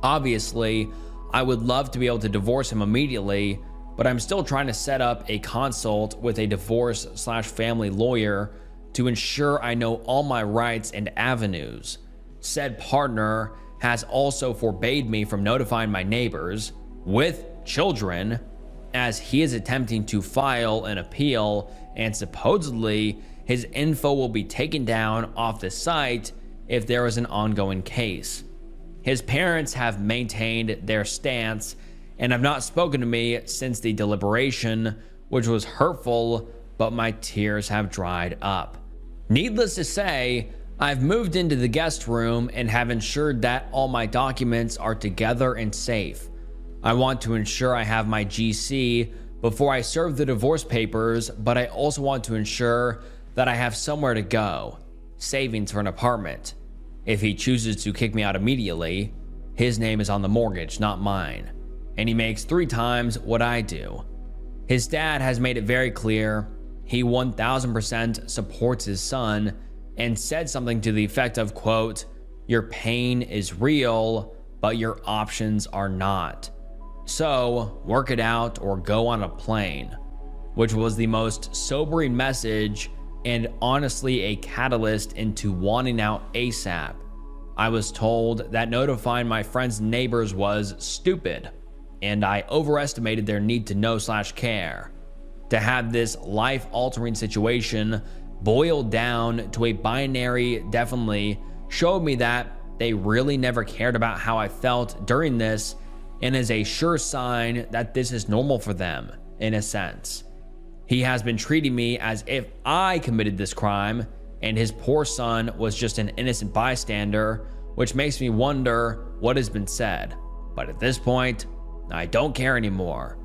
Obviously, I would love to be able to divorce him immediately, but I'm still trying to set up a consult with a divorce / family lawyer to ensure I know all my rights and avenues. Said partner has also forbade me from notifying my neighbors with children, as he is attempting to file an appeal, and supposedly his info will be taken down off the site if there is an ongoing case. His parents have maintained their stance and have not spoken to me since the deliberation, which was hurtful, but my tears have dried up. Needless to say, I've moved into the guest room and have ensured that all my documents are together and safe. I want to ensure I have my GC before I serve the divorce papers, but I also want to ensure that I have somewhere to go, savings for an apartment. If he chooses to kick me out immediately, his name is on the mortgage, not mine, and he makes 3 times what I do. His dad has made it very clear he 1000% supports his son and said something to the effect of, quote, your pain is real, but your options are not. So work it out or go on a plane, which was the most sobering message and honestly a catalyst into wanting out ASAP. I was told that notifying my friends and neighbors was stupid, and I overestimated their need to know / care. To have this life-altering situation boiled down to a binary definitely showed me that they really never cared about how I felt during this, and is a sure sign that this is normal for them, in a sense. He has been treating me as if I committed this crime, and his poor son was just an innocent bystander, which makes me wonder what has been said. But at this point, I don't care anymore.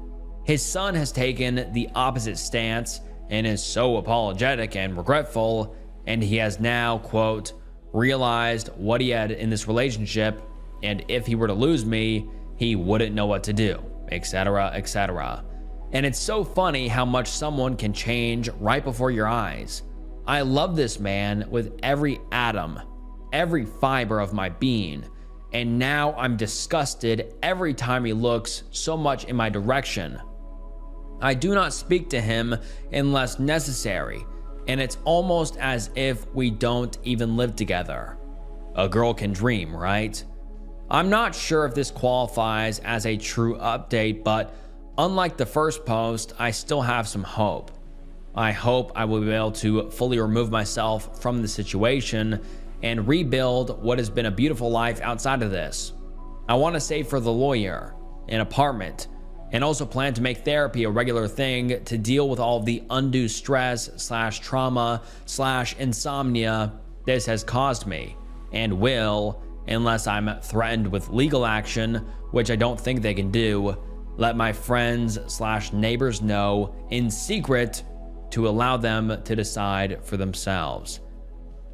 His son has taken the opposite stance and is so apologetic and regretful, and he has now, quote, realized what he had in this relationship, and if he were to lose me, he wouldn't know what to do, etc., etc. And it's so funny how much someone can change right before your eyes. I love this man with every atom, every fiber of my being, and now I'm disgusted every time he looks so much in my direction. I do not speak to him unless necessary, and it's almost as if we don't even live together. A girl can dream, right? I'm not sure if this qualifies as a true update, but unlike the first post, I still have some hope. I hope I will be able to fully remove myself from the situation and rebuild what has been a beautiful life outside of this. I want to save for the lawyer, an apartment, and also plan to make therapy a regular thing to deal with all of the undue stress / trauma / insomnia this has caused me, and will, unless I'm threatened with legal action, which I don't think they can do, let my friends / neighbors know in secret to allow them to decide for themselves.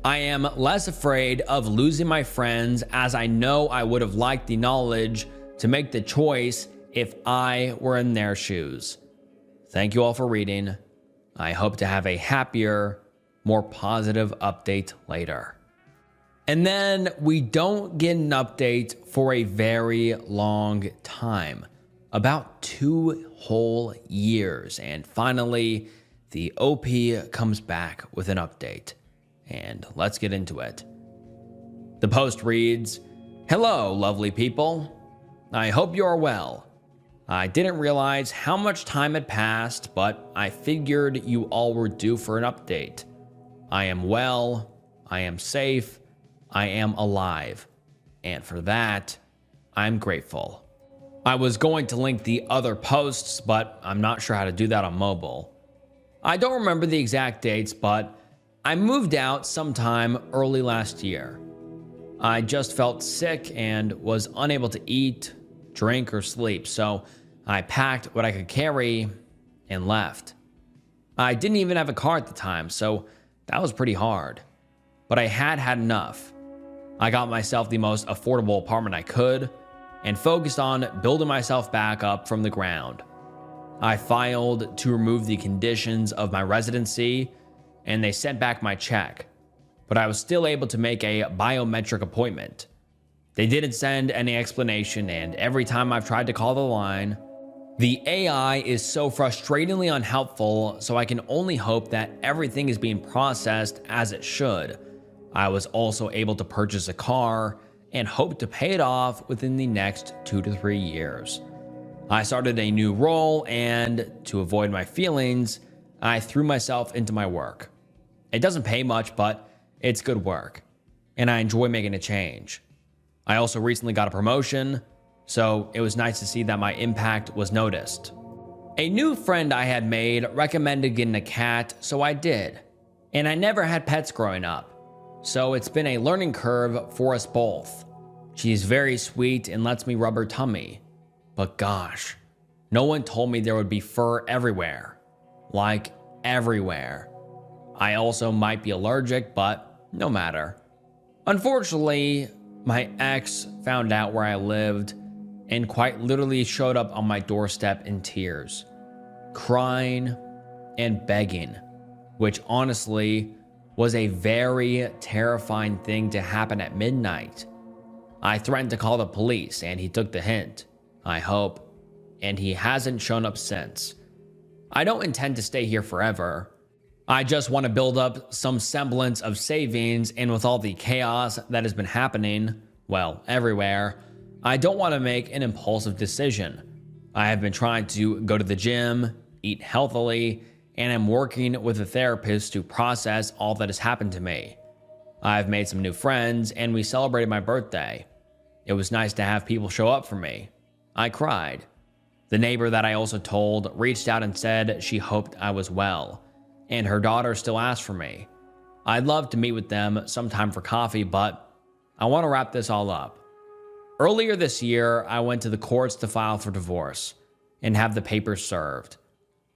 I am less afraid of losing my friends, as I know I would have liked the knowledge to make the choice if I were in their shoes. Thank you all for reading. I hope to have a happier, more positive update later. And then we don't get an update for a very long time, about 2 whole years. And finally, the OP comes back with an update. And let's get into it. The post reads, "Hello, lovely people. I hope you are well. I didn't realize how much time had passed, but I figured you all were due for an update. I am well, I am safe, I am alive, and for that, I'm grateful." I was going to link the other posts, but I'm not sure how to do that on mobile. I don't remember the exact dates, but I moved out sometime early last year. I just felt sick and was unable to eat, drink, or sleep, so I packed what I could carry and left. I didn't even have a car at the time, so that was pretty hard. But I had enough. I got myself the most affordable apartment I could and focused on building myself back up from the ground. I filed to remove the conditions of my residency, and they sent back my check, but I was still able to make a biometric appointment. They didn't send any explanation, and every time I've tried to call the line, the AI is so frustratingly unhelpful, so I can only hope that everything is being processed as it should. I was also able to purchase a car and hope to pay it off within the next 2 to 3 years. I started a new role, and to avoid my feelings, I threw myself into my work. It doesn't pay much, but it's good work, and I enjoy making a change. I also recently got a promotion, so it was nice to see that my impact was noticed. A new friend I had made recommended getting a cat, so I did. And I never had pets growing up, so it's been a learning curve for us both. She's very sweet and lets me rub her tummy. But gosh, no one told me there would be fur everywhere. Like, everywhere. I also might be allergic, but no matter. Unfortunately, my ex found out where I lived and quite literally showed up on my doorstep in tears, crying and begging, which honestly was a very terrifying thing to happen at midnight. I threatened to call the police, and he took the hint, I hope, and he hasn't shown up since. I don't intend to stay here forever. I just want to build up some semblance of savings, and with all the chaos that has been happening, well, everywhere, I don't want to make an impulsive decision. I have been trying to go to the gym, eat healthily, and am working with a therapist to process all that has happened to me. I've made some new friends, and we celebrated my birthday. It was nice to have people show up for me. I cried. The neighbor that I also told reached out and said she hoped I was well, and her daughter still asked for me. I'd love to meet with them sometime for coffee, but I want to wrap this all up. Earlier this year, I went to the courts to file for divorce and have the papers served.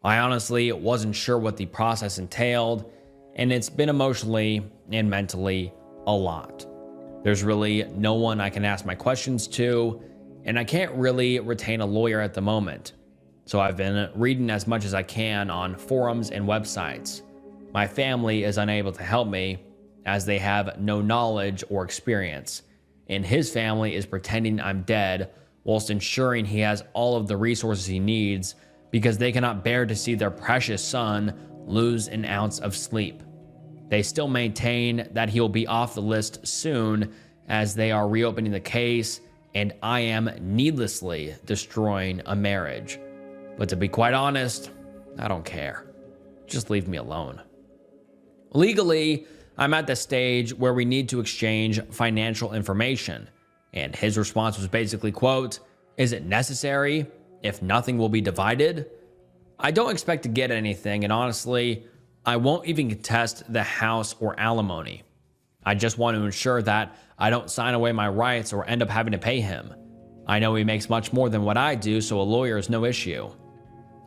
I honestly wasn't sure what the process entailed, and it's been emotionally and mentally a lot. There's really no one I can ask my questions to, and I can't really retain a lawyer at the moment. so I've been reading as much as I can on forums and websites. My family is unable to help me as they have no knowledge or experience, and his family is pretending I'm dead whilst ensuring he has all of the resources he needs because they cannot bear to see their precious son lose an ounce of sleep. They still maintain that he will be off the list soon as they are reopening the case and I am needlessly destroying a marriage. But to be quite honest, I don't care. Just leave me alone. Legally, I'm at the stage where we need to exchange financial information. And his response was basically, quote, "Is it necessary? If nothing will be divided?" I don't expect to get anything, and honestly, I won't even contest the house or alimony. I just want to ensure that I don't sign away my rights or end up having to pay him. I know he makes much more than what I do, so a lawyer is no issue.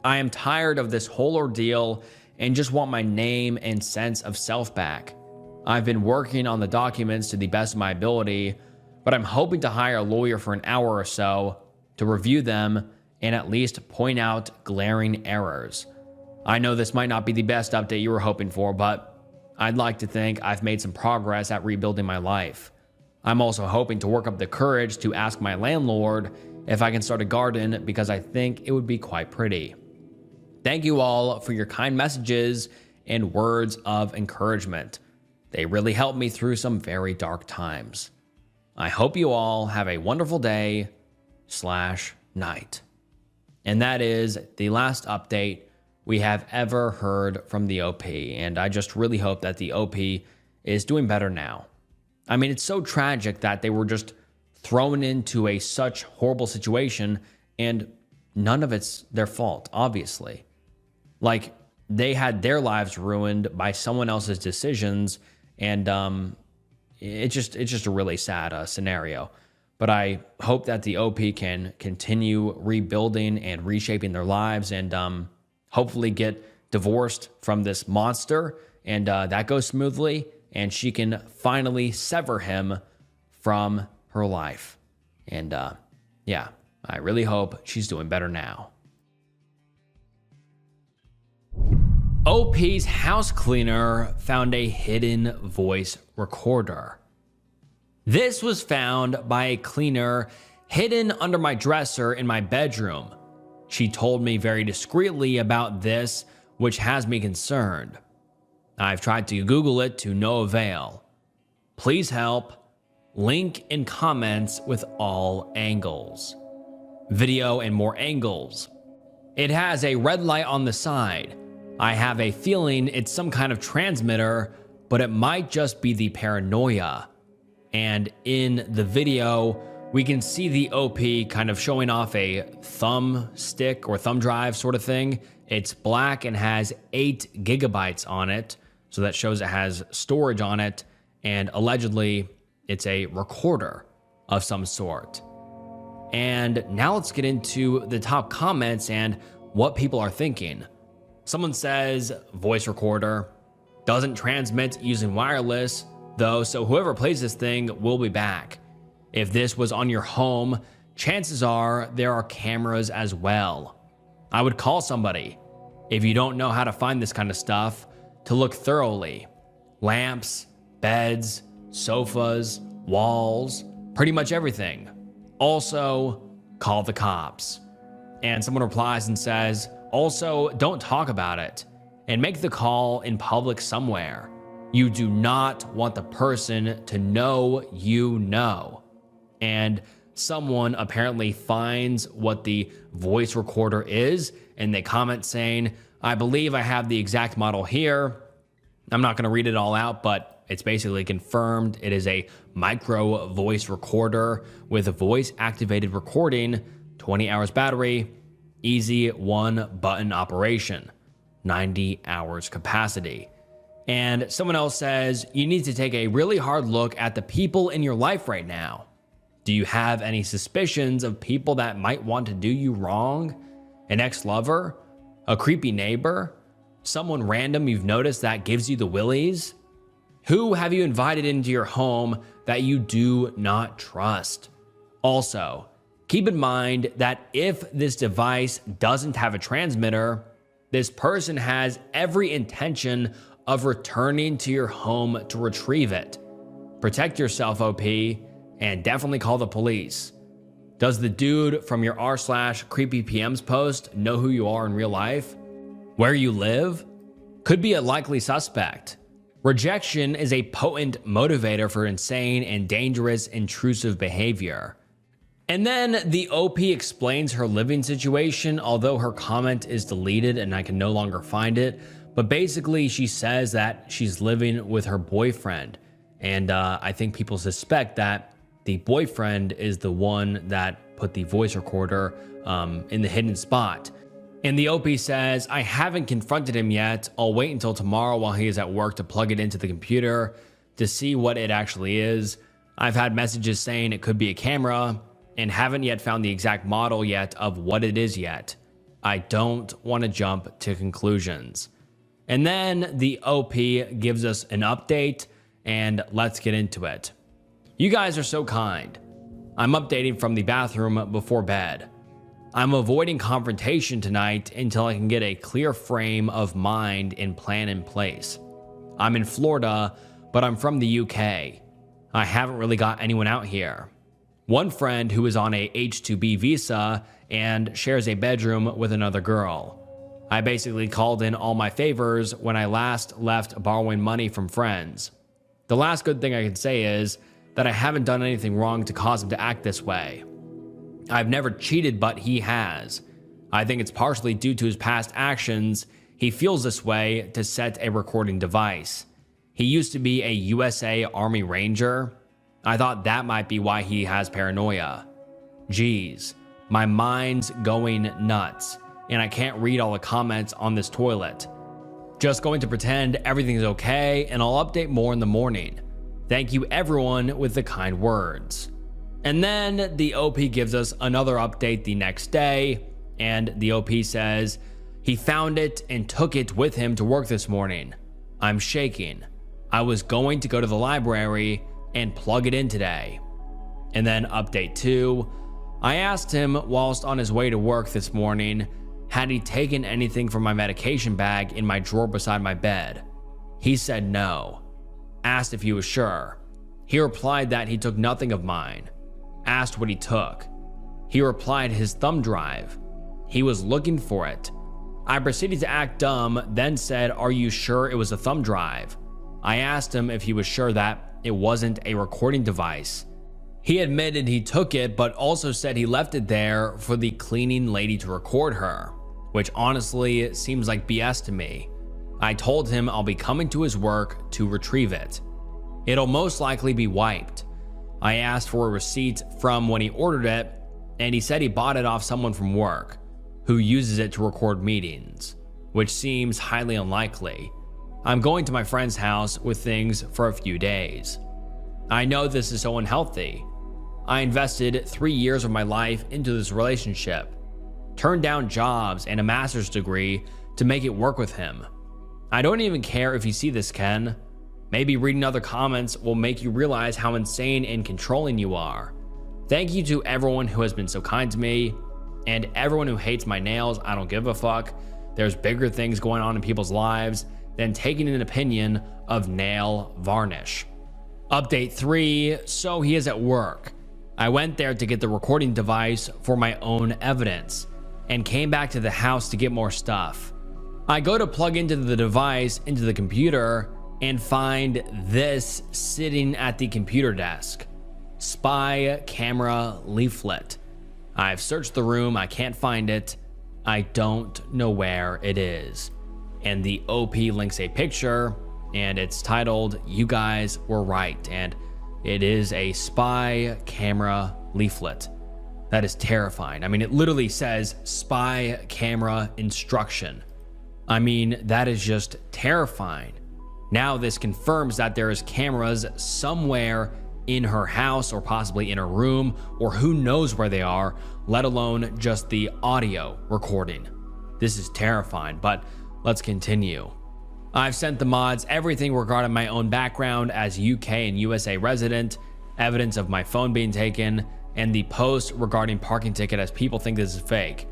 I am tired of this whole ordeal and just want my name and sense of self back. I've been working on the documents to the best of my ability, but I'm hoping to hire a lawyer for an hour or so to review them and at least point out glaring errors. I know this might not be the best update you were hoping for, but I'd like to think I've made some progress at rebuilding my life. I'm also hoping to work up the courage to ask my landlord if I can start a garden because I think it would be quite pretty. Thank you all for your kind messages and words of encouragement. They really helped me through some very dark times. I hope you all have a wonderful day/night. And that is the last update we have ever heard from the OP. And I just really hope that the OP is doing better now. I mean, it's so tragic that they were just thrown into such horrible situation and none of it's their fault, obviously. Like, they had their lives ruined by someone else's decisions, and it's just a really sad scenario. But I hope that the OP can continue rebuilding and reshaping their lives and hopefully get divorced from this monster, and that goes smoothly, and she can finally sever him from her life. And yeah, I really hope she's doing better now. OP's house cleaner found a hidden voice recorder. This was found by a cleaner hidden under my dresser in my bedroom. She told me very discreetly about this, which has me concerned. I've tried to Google it to no avail. Please help. Link in comments with all angles. Video and more angles. It has a red light on the side. I have a feeling it's some kind of transmitter, but it might just be the paranoia. And in the video, we can see the OP kind of showing off a thumb stick or thumb drive sort of thing. It's black and has 8 gigabytes on it. So that shows it has storage on it. And allegedly, it's a recorder of some sort. And now let's get into the top comments and what people are thinking. Someone says, voice recorder, doesn't transmit using wireless, though, so whoever plays this thing will be back. If this was on your home, chances are there are cameras as well. I would call somebody. If you don't know how to find this kind of stuff, to look thoroughly. Lamps, beds, sofas, walls, pretty much everything. Also, call the cops. And someone replies and says, also, don't talk about it and make the call in public somewhere. You do not want the person to know you know. And someone apparently finds what the voice recorder is, and they comment saying, I believe I have the exact model here. I'm not going to read it all out, but it's basically confirmed it is a micro voice recorder with a voice activated recording, 20 hours battery, easy one button operation, 90 hours capacity. And someone else says, you need to take a really hard look at the people in your life right now. Do you have any suspicions of people that might want to do you wrong? An ex-lover? A creepy neighbor? Someone random you've noticed that gives you the willies? Who have you invited into your home that you do not trust? Also, Keep in mind that if this device doesn't have a transmitter, this person has every intention of returning to your home to retrieve it. Protect yourself, OP, and definitely call the police. Does the dude from your r/creepypms post know who you are in real life? Where you live? Could be a likely suspect. Rejection is a potent motivator for insane and dangerous intrusive behavior. And then the OP explains her living situation, although her comment is deleted and I can no longer find it. But basically she says that she's living with her boyfriend. And I think people suspect that the boyfriend is the one that put the voice recorder in the hidden spot. And the OP says, I haven't confronted him yet. I'll wait until tomorrow while he is at work to plug it into the computer to see what it actually is. I've had messages saying it could be a camera and haven't yet found the exact model yet of what it is yet. I don't want to jump to conclusions. And then the OP gives us an update, and let's get into it. You guys are so kind. I'm updating from the bathroom before bed. I'm avoiding confrontation tonight until I can get a clear frame of mind and plan in place. I'm in Florida, but I'm from the UK. I haven't really got anyone out here. One friend who is on a H-2B visa and shares a bedroom with another girl. I basically called in all my favors when I last left borrowing money from friends. The last good thing I can say is that I haven't done anything wrong to cause him to act this way. I've never cheated, but he has. I think it's partially due to his past actions. He feels this way to set a recording device. He used to be a USA Army Ranger. I thought that might be why he has paranoia. Geez, my mind's going nuts, and I can't read all the comments on this toilet. Just going to pretend everything's okay, and I'll update more in the morning. Thank you everyone with the kind words. And then the OP gives us another update the next day, and the OP says, he found it and took it with him to work this morning. I'm shaking. I was going to go to the library and plug it in today. And then update 2, I asked him whilst on his way to work this morning, had he taken anything from my medication bag in my drawer beside my bed? He said no. Asked if he was sure. He replied that he took nothing of mine. Asked what he took. He replied his thumb drive. He was looking for it. I proceeded to act dumb, then said, are you sure it was a thumb drive? I asked him if he was sure that it wasn't a recording device. He admitted he took it, but also said he left it there for the cleaning lady to record her, which honestly seems like BS to me. I told him I'll be coming to his work to retrieve it. It'll most likely be wiped. I asked for a receipt from when he ordered it, and he said he bought it off someone from work who uses it to record meetings, which seems highly unlikely. I'm going to my friend's house with things for a few days. I know this is so unhealthy. I invested 3 years of my life into this relationship, turned down jobs and a master's degree to make it work with him. I don't even care if you see this, Ken. Maybe reading other comments will make you realize how insane and controlling you are. Thank you to everyone who has been so kind to me, and everyone who hates my nails. I don't give a fuck. There's bigger things going on in people's lives than taking an opinion of nail varnish. Update 3, so he is at work. I went there to get the recording device for my own evidence and came back to the house to get more stuff. I go to plug into the device into the computer and find this sitting at the computer desk. Spy camera leaflet. I've searched the room, I can't find it. I don't know where it is. And the OP links a picture, and it's titled, You Guys Were Right, and it is a spy camera leaflet. That is terrifying. I mean, it literally says spy camera instruction. I mean, that is just terrifying. Now this confirms that there is cameras somewhere in her house or possibly in her room, or who knows where they are, let alone just the audio recording. This is terrifying, but let's continue. I've sent the mods everything regarding my own background as UK and USA resident, evidence of my phone being taken, and the post regarding parking ticket as people think this is fake.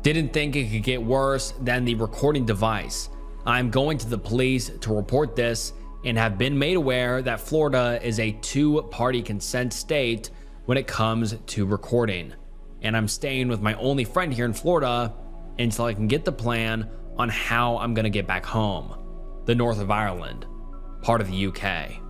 Didn't think it could get worse than the recording device. I'm going to the police to report this and have been made aware that Florida is a two-party consent state when it comes to recording. And I'm staying with my only friend here in Florida until I can get the plan on how I'm gonna get back home, the north of Ireland, part of the UK.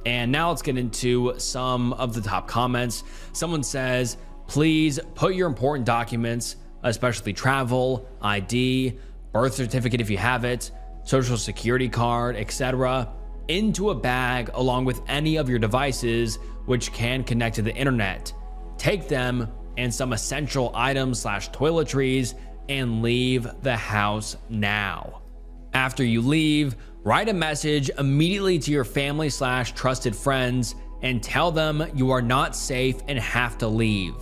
And now let's get into some of the top comments. Someone says, please put your important documents, especially travel, ID, birth certificate if you have it, social security card, etc., into a bag along with any of your devices which can connect to the internet. Take them and some essential items / toiletries and leave the house now. After you leave, write a message immediately to your family / trusted friends and tell them you are not safe and have to leave.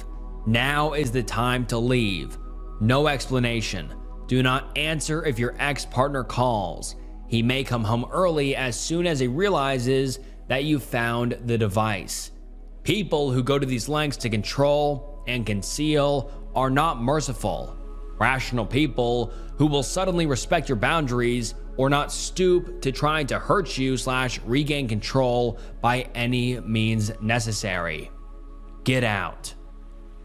Now is the time to leave. No explanation. Do not answer if your ex-partner calls. He may come home early as soon as he realizes that you found the device. People who go to these lengths to control and conceal are not merciful. Rational people who will suddenly respect your boundaries or not stoop to trying to hurt you / regain control by any means necessary. Get out.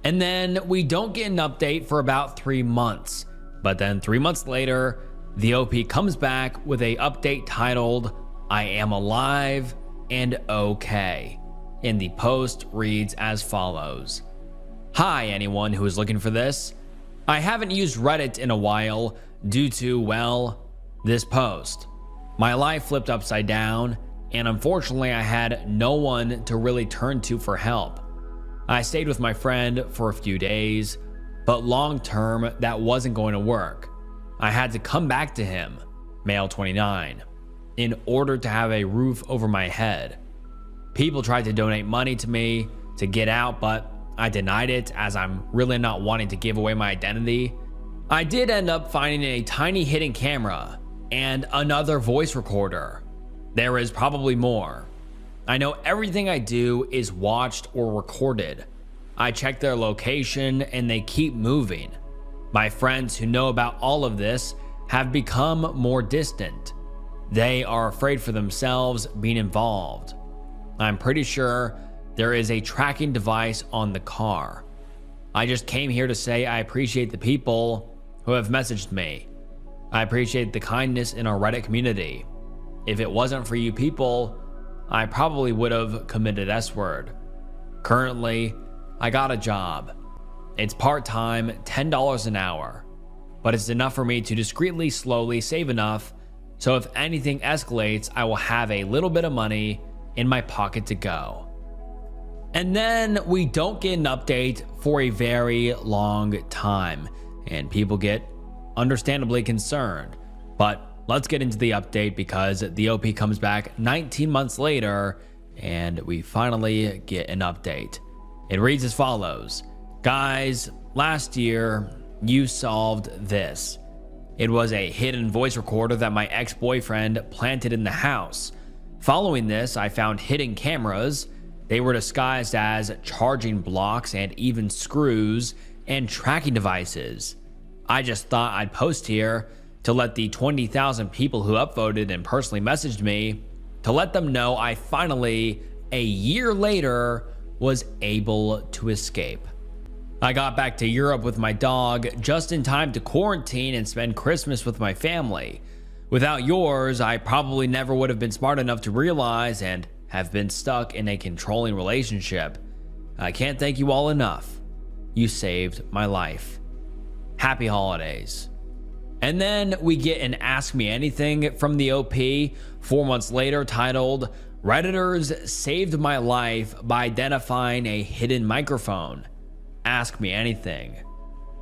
And then we don't get an update for about 3 months. But then 3 months later, the OP comes back with a update titled, I am alive and okay. And the post reads as follows. Hi, anyone who is looking for this. I haven't used Reddit in a while due to, well, this post. My life flipped upside down, and unfortunately I had no one to really turn to for help. I stayed with my friend for a few days, but long term that wasn't going to work. I had to come back to him, male 29, in order to have a roof over my head. People tried to donate money to me to get out, but I denied it as I'm really not wanting to give away my identity. I did end up finding a tiny hidden camera and another voice recorder. There is probably more. I know everything I do is watched or recorded. I check their location and they keep moving. My friends who know about all of this have become more distant. They are afraid for themselves being involved. I'm pretty sure there is a tracking device on the car. I just came here to say I appreciate the people who have messaged me. I appreciate the kindness in our Reddit community. If it wasn't for you people, I probably would have committed S-word. Currently, I got a job. It's part-time, $10 an hour, but it's enough for me to discreetly, slowly save enough so if anything escalates, I will have a little bit of money in my pocket to go. And then we don't get an update for a very long time, and people get understandably concerned. But let's get into the update because the OP comes back 19 months later and we finally get an update. It reads as follows. Guys, last year you solved this. It was a hidden voice recorder that my ex-boyfriend planted in the house. Following this, I found hidden cameras. They were disguised as charging blocks and even screws and tracking devices. I just thought I'd post here to let the 20,000 people who upvoted and personally messaged me to let them know I finally, a year later, was able to escape. I got back to Europe with my dog just in time to quarantine and spend Christmas with my family. Without yours, I probably never would have been smart enough to realize and have been stuck in a controlling relationship. I can't thank you all enough. You saved my life. Happy holidays. And then we get an Ask Me Anything from the OP 4 months later titled, Redditors saved my life by identifying a hidden microphone. Ask me anything.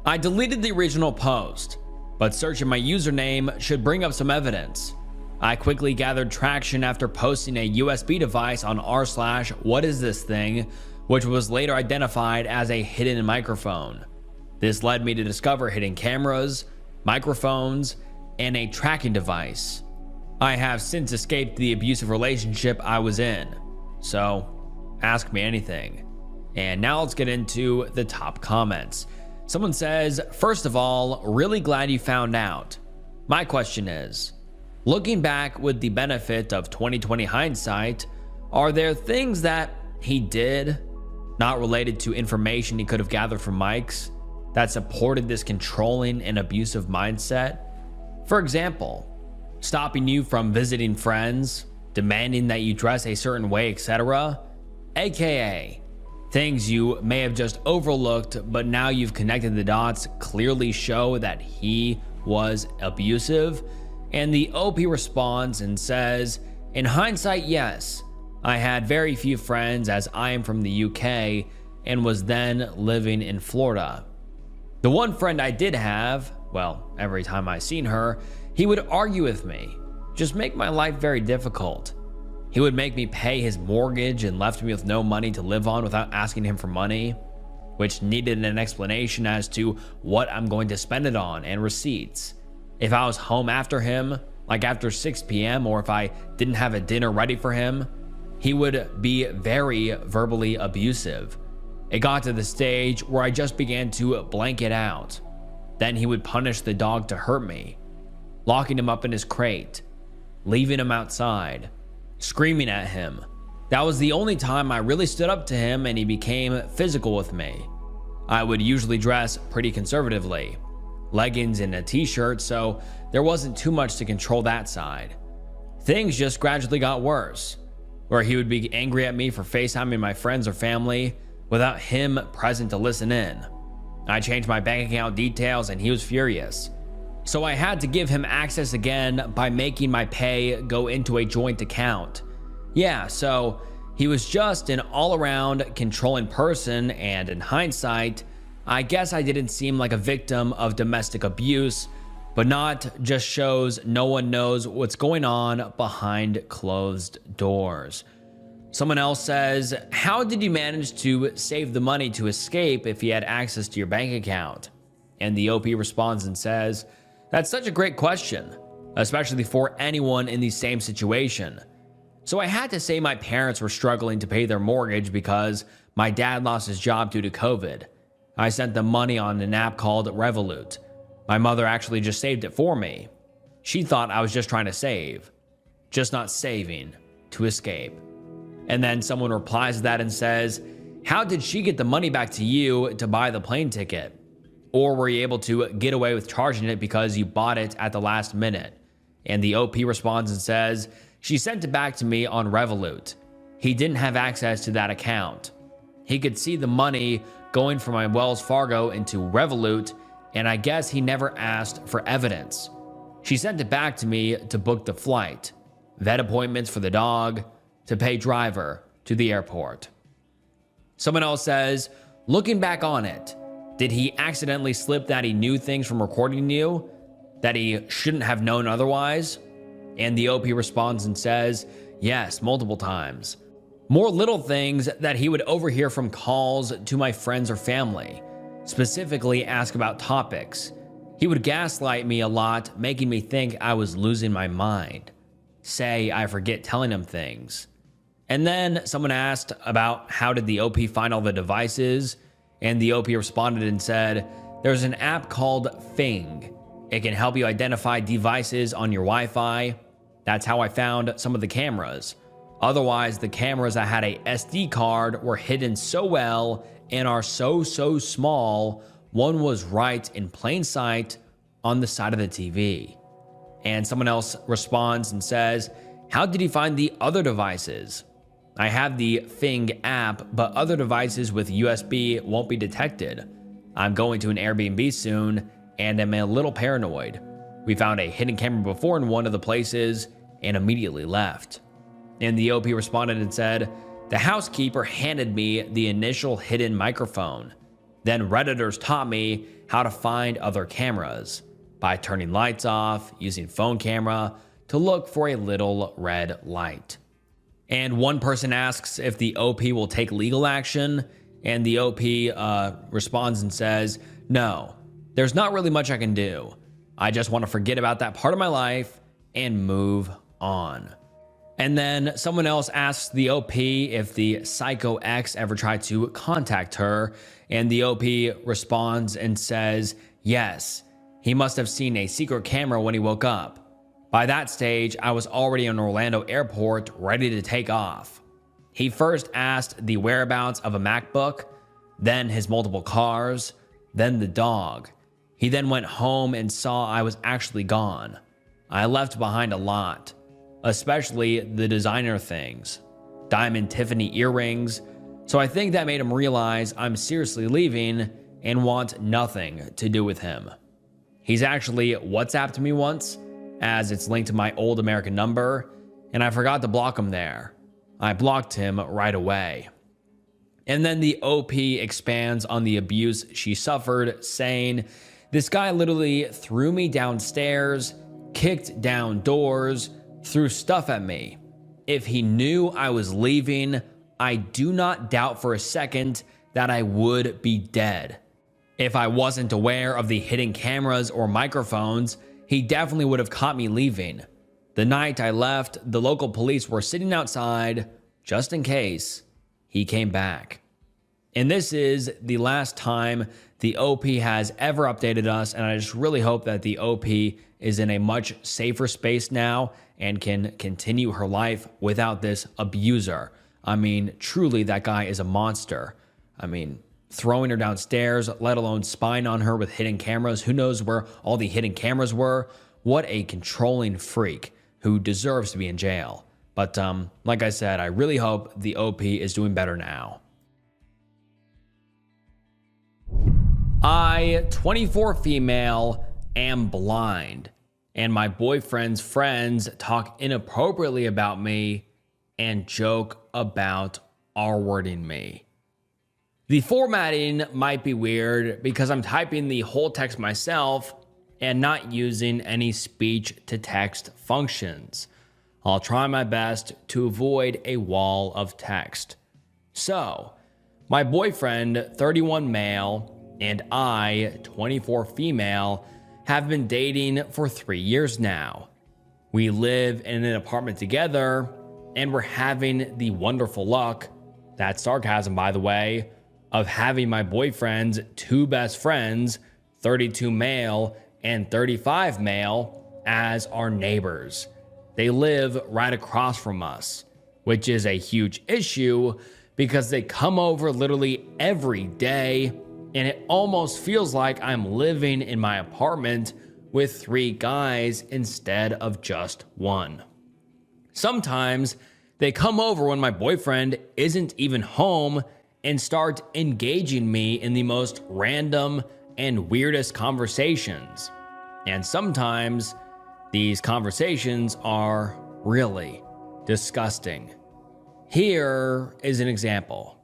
I deleted the original post, but searching my username should bring up some evidence. I quickly gathered traction after posting a USB device on r/whatisthisthing, which was later identified as a hidden microphone. This led me to discover hidden cameras, microphones, and a tracking device. I have since escaped the abusive relationship I was in, so ask me anything. And now let's get into the top comments. Someone says, first of all, really glad you found out. My question is, looking back with the benefit of 2020 hindsight, are there things that he did, not related to information he could have gathered from mics, that supported this controlling and abusive mindset? For example, stopping you from visiting friends, demanding that you dress a certain way, etc., aka things you may have just overlooked, but now you've connected the dots clearly show that he was abusive. And the OP responds and says, in hindsight, yes, I had very few friends as I am from the UK and was then living in Florida. The one friend I did have, well, every time I seen her, he would argue with me, just make my life very difficult. He would make me pay his mortgage and left me with no money to live on without asking him for money, which needed an explanation as to what I'm going to spend it on and receipts. If I was home after him, like after 6 p.m., or if I didn't have a dinner ready for him, he would be very verbally abusive. It got to the stage where I just began to blank it out. Then he would punish the dog to hurt me, locking him up in his crate, leaving him outside, screaming at him. That was the only time I really stood up to him and he became physical with me. I would usually dress pretty conservatively, leggings and a t-shirt, so there wasn't too much to control that side. Things just gradually got worse, where he would be angry at me for FaceTiming my friends or family without him present to listen in. I changed my bank account details and he was furious. So I had to give him access again by making my pay go into a joint account. Yeah, so he was just an all-around controlling person, and in hindsight, I guess I didn't seem like a victim of domestic abuse, but not just shows no one knows what's going on behind closed doors. Someone else says, how did you manage to save the money to escape if he had access to your bank account? And the OP responds and says, that's such a great question, especially for anyone in the same situation. So I had to say my parents were struggling to pay their mortgage because my dad lost his job due to COVID. I sent them money on an app called Revolut. My mother actually just saved it for me. She thought I was just trying to save, just not saving to escape. And then someone replies to that and says, how did she get the money back to you to buy the plane ticket? Or were you able to get away with charging it because you bought it at the last minute? And the OP responds and says, she sent it back to me on Revolut. He didn't have access to that account. He could see the money going from my Wells Fargo into Revolut, and I guess he never asked for evidence. She sent it back to me to book the flight, vet appointments for the dog, to pay driver to the airport. Someone else says, looking back on it, did he accidentally slip that he knew things from recording you that he shouldn't have known otherwise? And the OP responds and says, yes, multiple times. More little things that he would overhear from calls to my friends or family, specifically ask about topics. He would gaslight me a lot, making me think I was losing my mind. Say I forget telling him things. And then someone asked about how did the OP find all the devices, and the OP responded and said, there's an app called Fing. It can help you identify devices on your Wi-Fi. That's how I found some of the cameras. Otherwise, the cameras that had a SD card were hidden so well and are so small, one was right in plain sight on the side of the TV. And someone else responds and says, how did he find the other devices? I have the Fing app, but other devices with USB won't be detected. I'm going to an Airbnb soon, and I'm a little paranoid. We found a hidden camera before in one of the places and immediately left. And the OP responded and said, the housekeeper handed me the initial hidden microphone. Then Redditors taught me how to find other cameras by turning lights off, using phone camera to look for a little red light. And one person asks if the OP will take legal action, and the OP responds and says, no, there's not really much I can do. I just want to forget about that part of my life and move on. And then someone else asks the OP if the Psycho X ever tried to contact her, and the OP responds and says, yes, he must have seen a secret camera when he woke up. By that stage, I was already in Orlando airport ready to take off. He first asked the whereabouts of a MacBook, then his multiple cars, then the dog. He then went home and saw I was actually gone. I left behind a lot, especially the designer things, diamond Tiffany earrings, so I think that made him realize I'm seriously leaving and want nothing to do with him. He's actually WhatsApped me once, as it's linked to my old American number, and I forgot to block him there. I blocked him right away. And then the OP expands on the abuse she suffered, saying, this guy literally threw me downstairs, kicked down doors, threw stuff at me. If he knew I was leaving, I do not doubt for a second that I would be dead. If I wasn't aware of the hidden cameras or microphones, he definitely would have caught me leaving. The night I left, the local police were sitting outside, just in case he came back. And this is the last time the OP has ever updated us, and I just really hope that the OP is in a much safer space now and can continue her life without this abuser. I mean, truly, that guy is a monster. I mean, throwing her downstairs, let alone spying on her with hidden cameras. Who knows where all the hidden cameras were? What a controlling freak who deserves to be in jail. But like I said, I really hope the OP is doing better now. I, 24 female, am blind, and my boyfriend's friends talk inappropriately about me and joke about R-wording me. The formatting might be weird because I'm typing the whole text myself and not using any speech-to-text functions. I'll try my best to avoid a wall of text. So, my boyfriend, 31 male, and I, 24 female, have been dating for 3 years now. We live in an apartment together, and we're having the wonderful luck, that's sarcasm by the way, of having my boyfriend's two best friends, 32 male and 35 male, as our neighbors. They live right across from us, which is a huge issue because they come over literally every day, and it almost feels like I'm living in my apartment with 3 guys instead of just one. Sometimes they come over when my boyfriend isn't even home and start engaging me in the most random and weirdest conversations. And sometimes these conversations are really disgusting. Here is an example.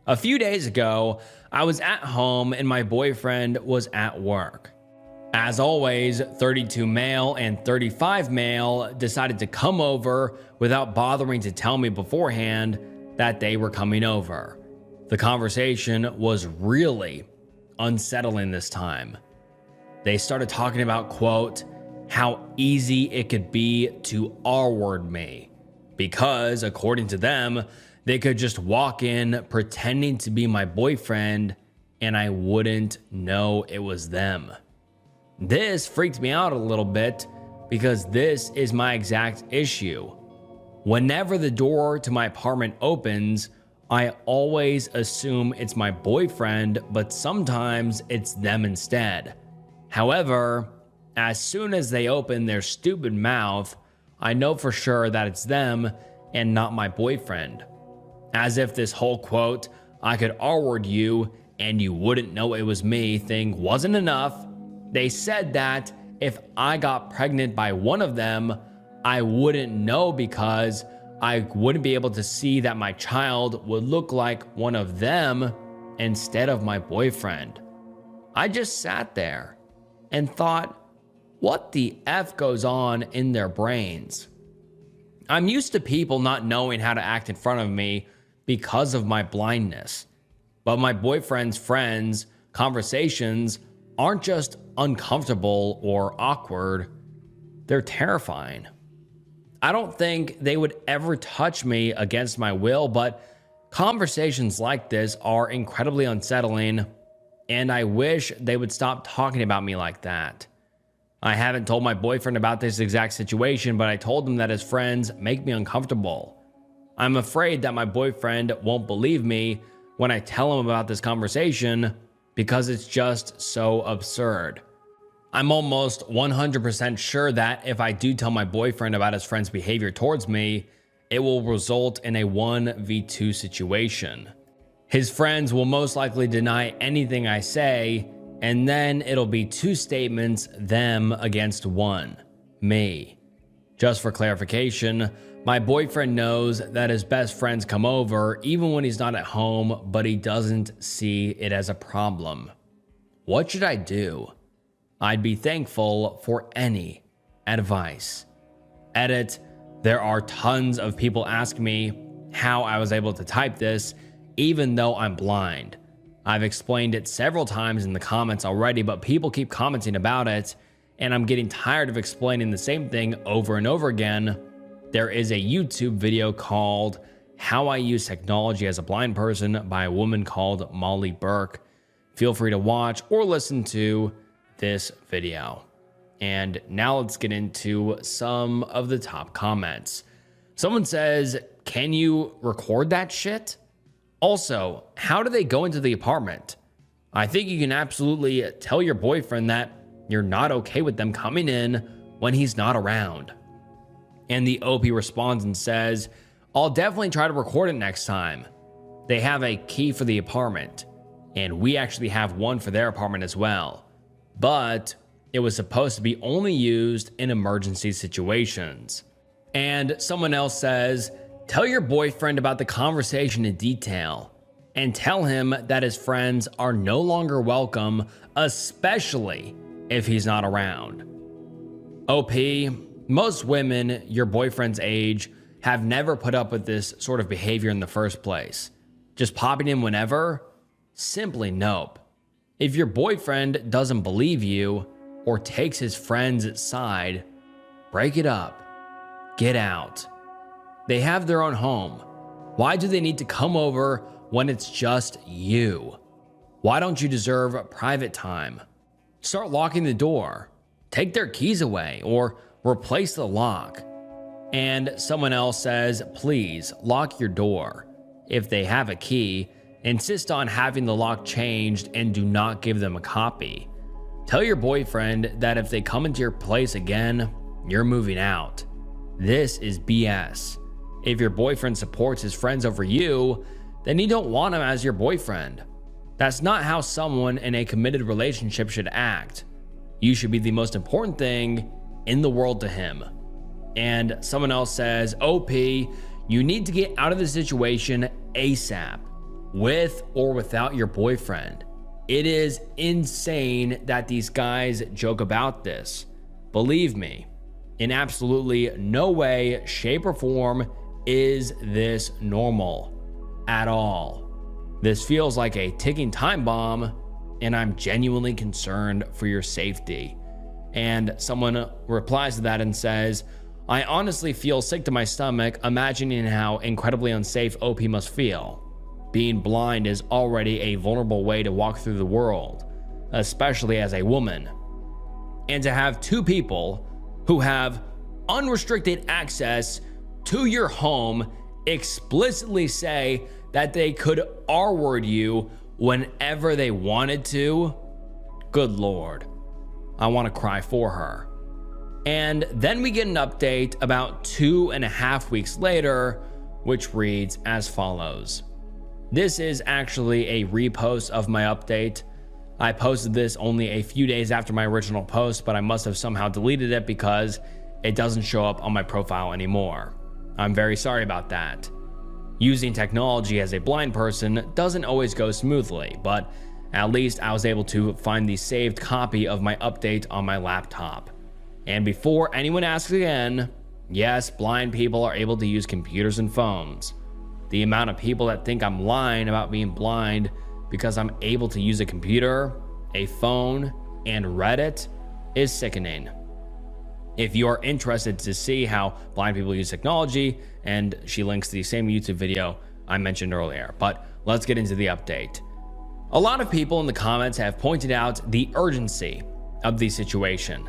A few days ago, I was at home and my boyfriend was at work. As always, 32 male and 35 male decided to come over without bothering to tell me beforehand that they were coming over. The conversation was really unsettling this time. They started talking about, quote, how easy it could be to R-word me, because according to them, they could just walk in pretending to be my boyfriend and I wouldn't know it was them. This freaked me out a little bit because this is my exact issue. Whenever the door to my apartment opens, I always assume it's my boyfriend, but sometimes it's them instead. However, as soon as they open their stupid mouth, I know for sure that it's them and not my boyfriend. As if this whole quote, I could R-word you and you wouldn't know it was me thing wasn't enough. They said that if I got pregnant by one of them, I wouldn't know because I wouldn't be able to see that my child would look like one of them instead of my boyfriend. I just sat there and thought, what the F goes on in their brains? I'm used to people not knowing how to act in front of me because of my blindness. But my boyfriend's friends' conversations aren't just uncomfortable or awkward, they're terrifying. I don't think they would ever touch me against my will, but conversations like this are incredibly unsettling, and I wish they would stop talking about me like that. I haven't told my boyfriend about this exact situation, but I told him that his friends make me uncomfortable. I'm afraid that my boyfriend won't believe me when I tell him about this conversation because it's just so absurd. I'm almost 100% sure that if I do tell my boyfriend about his friend's behavior towards me, it will result in a 1v2 situation. His friends will most likely deny anything I say, and then it'll be two statements, them against one, me. Just for clarification, my boyfriend knows that his best friends come over even when he's not at home, but he doesn't see it as a problem. What should I do? I'd be thankful for any advice. Edit, there are tons of people asking me how I was able to type this even though I'm blind. I've explained it several times in the comments already, but people keep commenting about it, and I'm getting tired of explaining the same thing over and over again. There is a YouTube video called How I Use Technology as a Blind Person by a woman called Molly Burke. Feel free to watch or listen to this video. And now let's get into some of the top comments. Someone says, can you record that shit? Also, how do they go into the apartment? I think you can absolutely tell your boyfriend that you're not okay with them coming in when he's not around. And the OP responds and says, I'll definitely try to record it next time. They have a key for the apartment, and we actually have one for their apartment as well. But it was supposed to be only used in emergency situations. And someone else says, tell your boyfriend about the conversation in detail and tell him that his friends are no longer welcome, especially if he's not around. OP, most women your boyfriend's age have never put up with this sort of behavior in the first place. Just popping in whenever? Simply nope. If your boyfriend doesn't believe you or takes his friend's side, break it up. Get out. They have their own home. Why do they need to come over when it's just you? Why don't you deserve private time? Start locking the door. Take their keys away or replace the lock. And someone else says, please lock your door. If they have a key, insist on having the lock changed and do not give them a copy. Tell your boyfriend that if they come into your place again, you're moving out. This is BS. If your boyfriend supports his friends over you, then you don't want him as your boyfriend. That's not how someone in a committed relationship should act. You should be the most important thing in the world to him. And someone else says, OP, you need to get out of the situation ASAP, with or without your boyfriend. It is insane that these guys joke about this. Believe me, in absolutely no way, shape, or form is this normal at all. This feels like a ticking time bomb, and I'm genuinely concerned for your safety. And someone replies to that and says, I honestly feel sick to my stomach imagining how incredibly unsafe OP must feel. Being blind is already a vulnerable way to walk through the world, especially as a woman. And to have two people who have unrestricted access to your home explicitly say that they could R-word you whenever they wanted to, good Lord, I want to cry for her. And then we get an update about 2.5 weeks later, which reads as follows. This is actually a repost of my update. I posted this only a few days after my original post, but I must have somehow deleted it because it doesn't show up on my profile anymore. I'm very sorry about that. Using technology as a blind person doesn't always go smoothly, but at least I was able to find the saved copy of my update on my laptop. And before anyone asks again, yes, blind people are able to use computers and phones. The amount of people that think I'm lying about being blind because I'm able to use a computer, a phone, and Reddit is sickening. If you are interested to see how blind people use technology, and she links the same YouTube video I mentioned earlier. But let's get into the update. A lot of people in the comments have pointed out the urgency of the situation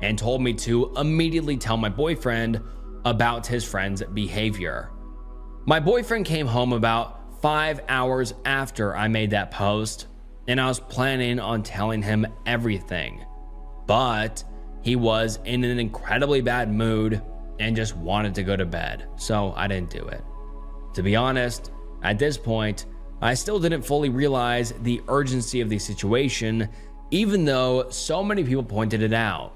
and told me to immediately tell my boyfriend about his friend's behavior. My boyfriend came home about 5 hours after I made that post, and I was planning on telling him everything, but he was in an incredibly bad mood and just wanted to go to bed, so I didn't do it. To be honest, at this point, I still didn't fully realize the urgency of the situation, even though so many people pointed it out.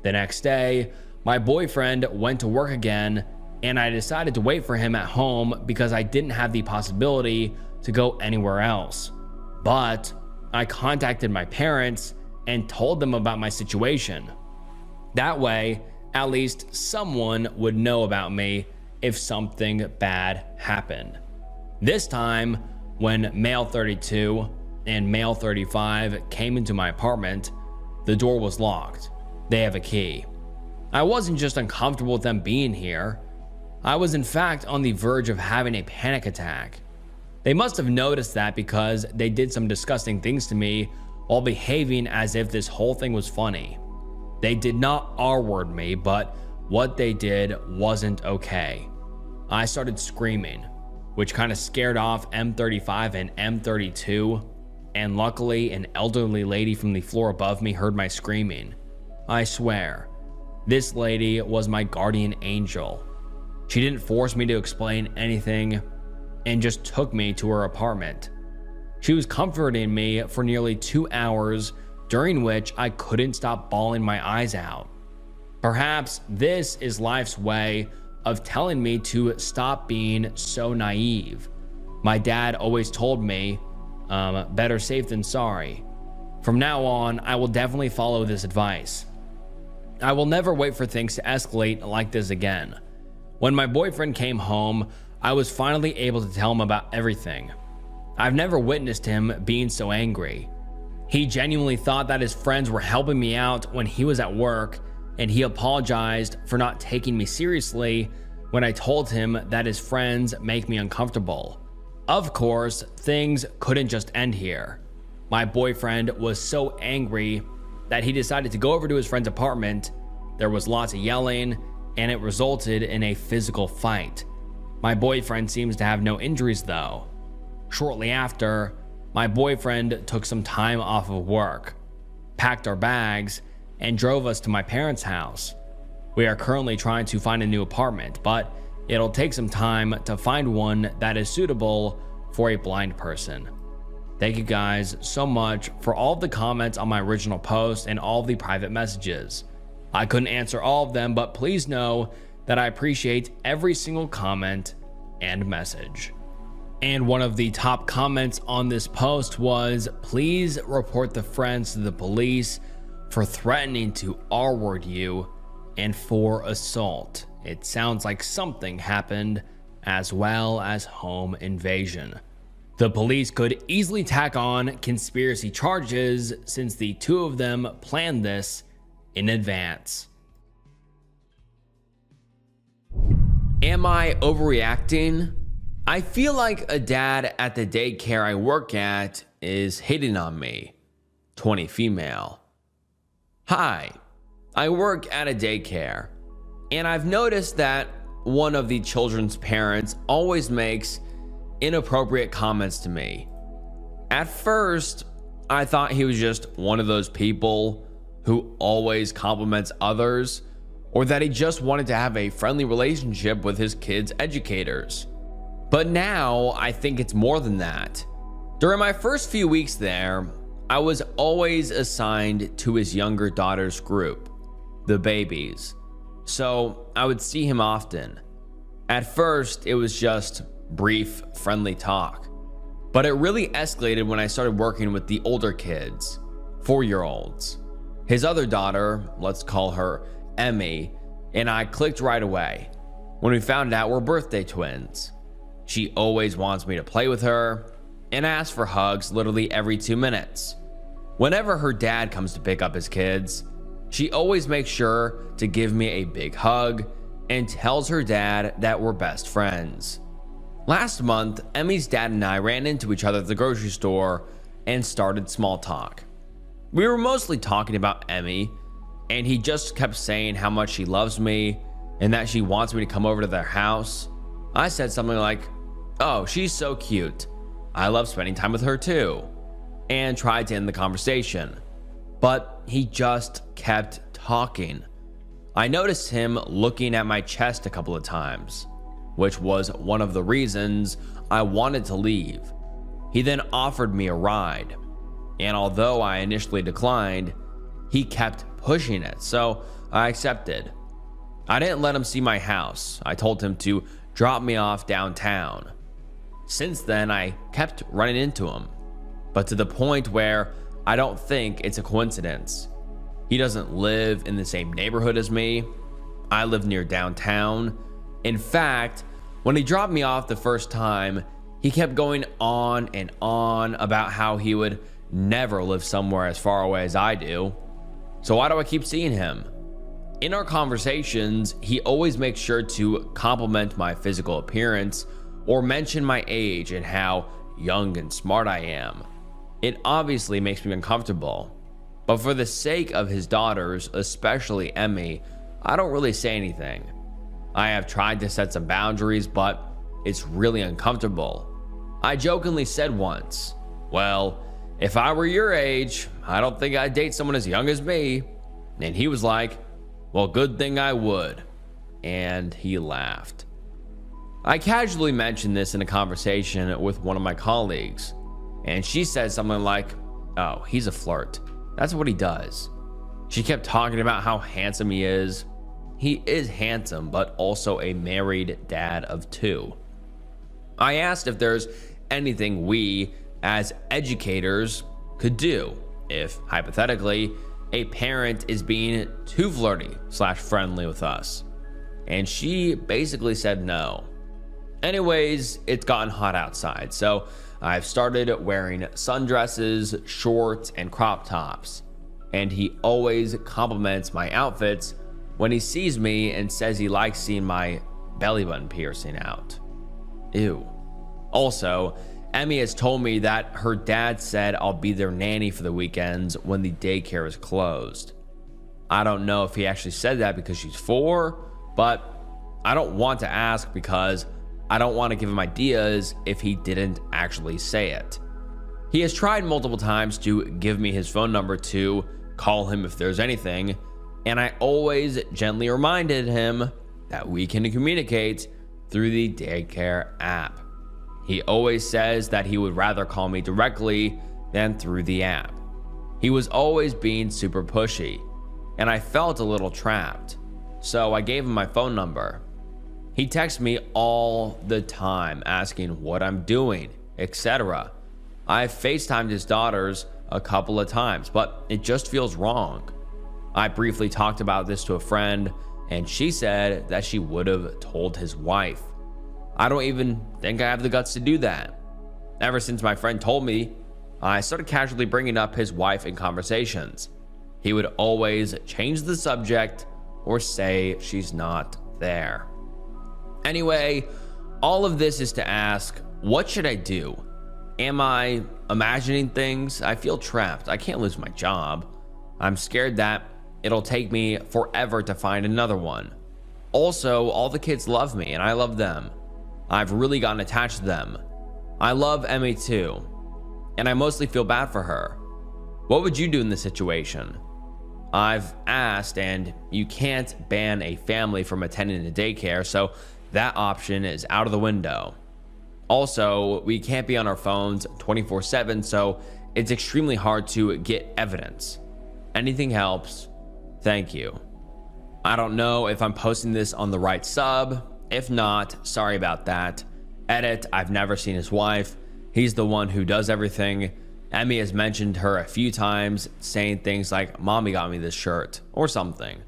The next day, my boyfriend went to work again, and I decided to wait for him at home because I didn't have the possibility to go anywhere else. But I contacted my parents and told them about my situation. That way, at least someone would know about me if something bad happened. This time, when male 32 and male 35 came into my apartment, the door was locked. They have a key. I wasn't just uncomfortable with them being here. I was in fact on the verge of having a panic attack. They must have noticed that because they did some disgusting things to me while behaving as if this whole thing was funny. They did not R-word me, but what they did wasn't okay. I started screaming, which kind of scared off M35 and M32, and luckily an elderly lady from the floor above me heard my screaming. I swear, this lady was my guardian angel. She didn't force me to explain anything and just took me to her apartment. She was comforting me for nearly 2 hours, during which I couldn't stop bawling my eyes out. Perhaps this is life's way of telling me to stop being so naive. My dad always told me, better safe than sorry. From now on, I will definitely follow this advice. I will never wait for things to escalate like this again. When my boyfriend came home, I was finally able to tell him about everything. I've never witnessed him being so angry. He genuinely thought that his friends were helping me out when he was at work, and he apologized for not taking me seriously when I told him that his friends make me uncomfortable. Of course, things couldn't just end here. My boyfriend was so angry that he decided to go over to his friend's apartment. There was lots of yelling, and it resulted in a physical fight. My boyfriend seems to have no injuries though. Shortly after, my boyfriend took some time off of work, packed our bags, and drove us to my parents' house. We are currently trying to find a new apartment, but it'll take some time to find one that is suitable for a blind person. Thank you guys so much for all of the comments on my original post and all of the private messages. I couldn't answer all of them, but please know that I appreciate every single comment and message. And one of the top comments on this post was, please report the friends to the police for threatening to R-word you and for assault. It sounds like something happened, as well as home invasion. The police could easily tack on conspiracy charges since the two of them planned this in advance. Am I overreacting? I feel like a dad at the daycare I work at is hitting on me. 20 female. Hi, I work at a daycare, and I've noticed that one of the children's parents always makes inappropriate comments to me. At first, I thought he was just one of those people who always compliments others, or that he just wanted to have a friendly relationship with his kids' educators. But now I think it's more than that. During my first few weeks there, I was always assigned to his younger daughter's group, the babies, so I would see him often. At first, it was just brief, friendly talk, but it really escalated when I started working with the older kids, 4-year-olds. His other daughter, let's call her Emmy, and I clicked right away when we found out we're birthday twins. She always wants me to play with her and asks for hugs literally every 2 minutes. Whenever her dad comes to pick up his kids, She always makes sure to give me a big hug and tells her dad that we're best friends. Last month, Emmy's dad and I ran into each other at the grocery store and started small talk. We were mostly talking about Emmy, and he just kept saying how much she loves me and that she wants me to come over to their house. I said something like, "Oh, she's so cute. I love spending time with her too," and tried to end the conversation. But he just kept talking. I noticed him looking at my chest a couple of times, which was one of the reasons I wanted to leave. He then offered me a ride, and although I initially declined, he kept pushing it, so I accepted. I didn't let him see my house. I told him to drop me off downtown. Since then, I kept running into him, but to the point where I don't think it's a coincidence. He doesn't live in the same neighborhood as me. I live near downtown. In fact, when he dropped me off the first time, he kept going on and on about how he would never live somewhere as far away as I do. So why do I keep seeing him? In our conversations, he always makes sure to compliment my physical appearance or mention my age and how young and smart I am. It obviously makes me uncomfortable, but for the sake of his daughters, especially Emmy, I don't really say anything. I have tried to set some boundaries, but it's really uncomfortable. I jokingly said once, "Well, if I were your age, I don't think I'd date someone as young as me." And he was like, "Well, good thing I would." And he laughed. I casually mentioned this in a conversation with one of my colleagues, and she said something like, "Oh, he's a flirt. That's what he does." She kept talking about how handsome he is. He is handsome, but also a married dad of 2. I asked if there's anything we, as educators, could do if, hypothetically, a parent is being too flirty/friendly with us. And she basically said no. Anyways, it's gotten hot outside, so I've started wearing sundresses, shorts, and crop tops. And he always compliments my outfits when he sees me and says he likes seeing my belly button piercing out. Ew. Also, Emmy has told me that her dad said I'll be their nanny for the weekends when the daycare is closed. I don't know if he actually said that because she's 4, but I don't want to ask because I don't want to give him ideas if he didn't actually say it. He has tried multiple times to give me his phone number to call him if there's anything, and I always gently reminded him that we can communicate through the daycare app. He always says that he would rather call me directly than through the app. He was always being super pushy, and I felt a little trapped, so I gave him my phone number. He texts me all the time asking what I'm doing, etc. I've FaceTimed his daughters a couple of times, but it just feels wrong. I briefly talked about this to a friend, and she said that she would have told his wife. I don't even think I have the guts to do that. Ever since my friend told me, I started casually bringing up his wife in conversations. He would always change the subject or say she's not there. Anyway, all of this is to ask, what should I do? Am I imagining things? I feel trapped. I can't lose my job. I'm scared that it'll take me forever to find another one. Also, all the kids love me and I love them. I've really gotten attached to them. I love Emmy too, and I mostly feel bad for her. What would you do in this situation? I've asked, and you can't ban a family from attending a daycare, so that option is out of the window. Also, we can't be on our phones 24/7, so it's extremely hard to get evidence. Anything helps. Thank you. I don't know if I'm posting this on the right sub. If not, sorry about that. Edit, I've never seen his wife. He's the one who does everything. Emmy has mentioned her a few times, saying things like, "Mommy got me this shirt," or something.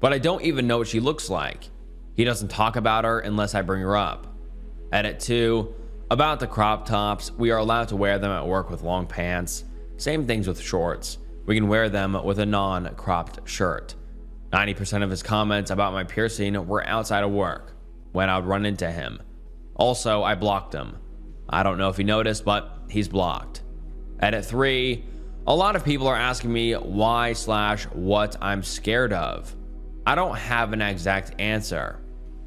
But I don't even know what she looks like. He doesn't talk about her unless I bring her up. Edit 2, about the crop tops, we are allowed to wear them at work with long pants. Same things with shorts. We can wear them with a non-cropped shirt. 90% of his comments about my piercing were outside of work, when I would run into him. Also, I blocked him. I don't know if he noticed, but he's blocked. Edit 3. A lot of people are asking me why/what I'm scared of. I don't have an exact answer.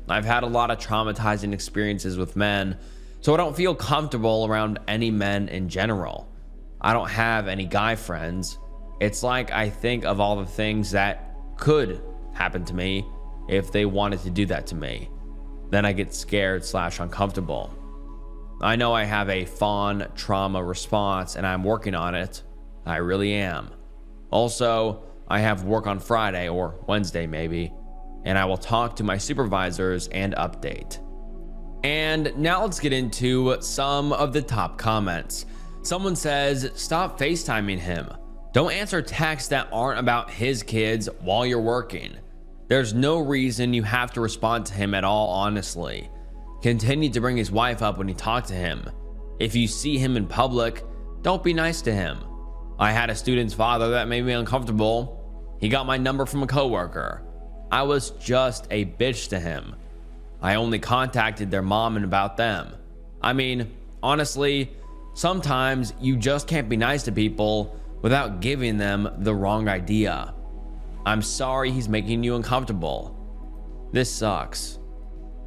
I've had a lot of traumatizing experiences with men, so I don't feel comfortable around any men in general. I don't have any guy friends. It's like I think of all the things that could happen to me if they wanted to do that to me. Then I get scared/uncomfortable. I know I have a fawn trauma response and I'm working on it. I really am. Also, I have work on Friday or Wednesday maybe, and I will talk to my supervisors and update. And now let's get into some of the top comments. Someone says, stop FaceTiming him. Don't answer texts that aren't about his kids while you're working. There's no reason you have to respond to him at all, honestly. Continue to bring his wife up when you talk to him. If you see him in public, don't be nice to him. I had a student's father that made me uncomfortable. He got my number from a coworker. I was just a bitch to him. I only contacted their mom and about them. I mean, honestly, sometimes you just can't be nice to people without giving them the wrong idea. I'm sorry he's making you uncomfortable. This sucks.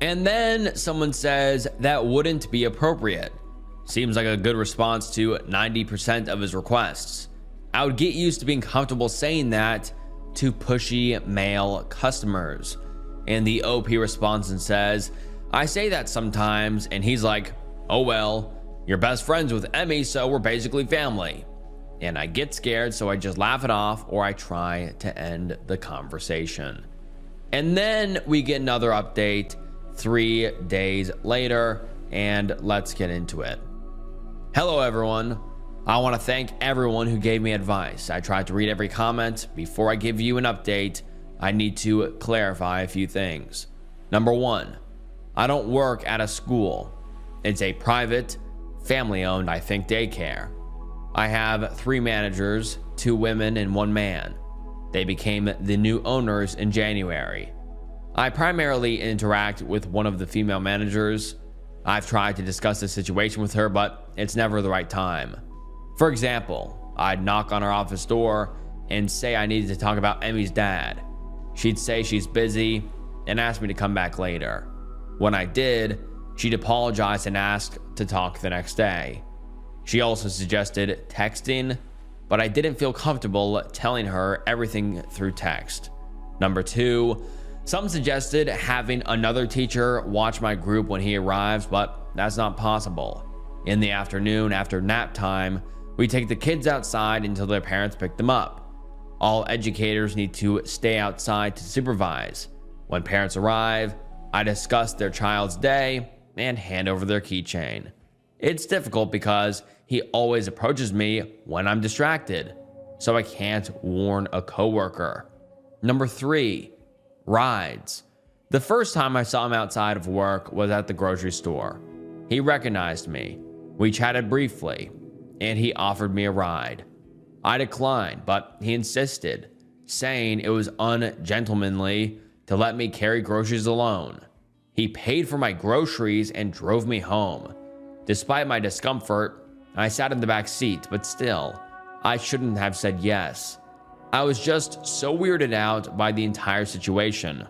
And then someone says that wouldn't be appropriate. Seems like a good response to 90% of his requests. I would get used to being comfortable saying that to pushy male customers. And the OP responds and says, I say that sometimes, and he's like, oh well, you're best friends with Emmy, so we're basically family. And I get scared, so I just laugh it off or I try to end the conversation. And then we get another update 3 days later, and let's get into it. Hello everyone. I want to thank everyone who gave me advice. I tried to read every comment. Before I give you an update, I need to clarify a few things. Number 1, I don't work at a school. It's a private, family-owned, I think, daycare. I have 3 managers, 2 women and 1 man. They became the new owners in January. I primarily interact with one of the female managers. I've tried to discuss the situation with her, but it's never the right time. For example, I'd knock on her office door and say I needed to talk about Emmy's dad. She'd say she's busy and ask me to come back later. When I did, she'd apologize and ask to talk the next day. She also suggested texting, but I didn't feel comfortable telling her everything through text. Number 2, some suggested having another teacher watch my group when he arrives, but that's not possible. In the afternoon after nap time, we take the kids outside until their parents pick them up. All educators need to stay outside to supervise. When parents arrive, I discuss their child's day and hand over their keychain. It's difficult because he always approaches me when I'm distracted, so I can't warn a coworker. Number 3, rides. The first time I saw him outside of work was at the grocery store. He recognized me. We chatted briefly, and he offered me a ride. I declined, but he insisted, saying it was ungentlemanly to let me carry groceries alone. He paid for my groceries and drove me home. Despite my discomfort, I sat in the back seat, but still, I shouldn't have said yes. I was just so weirded out by the entire situation.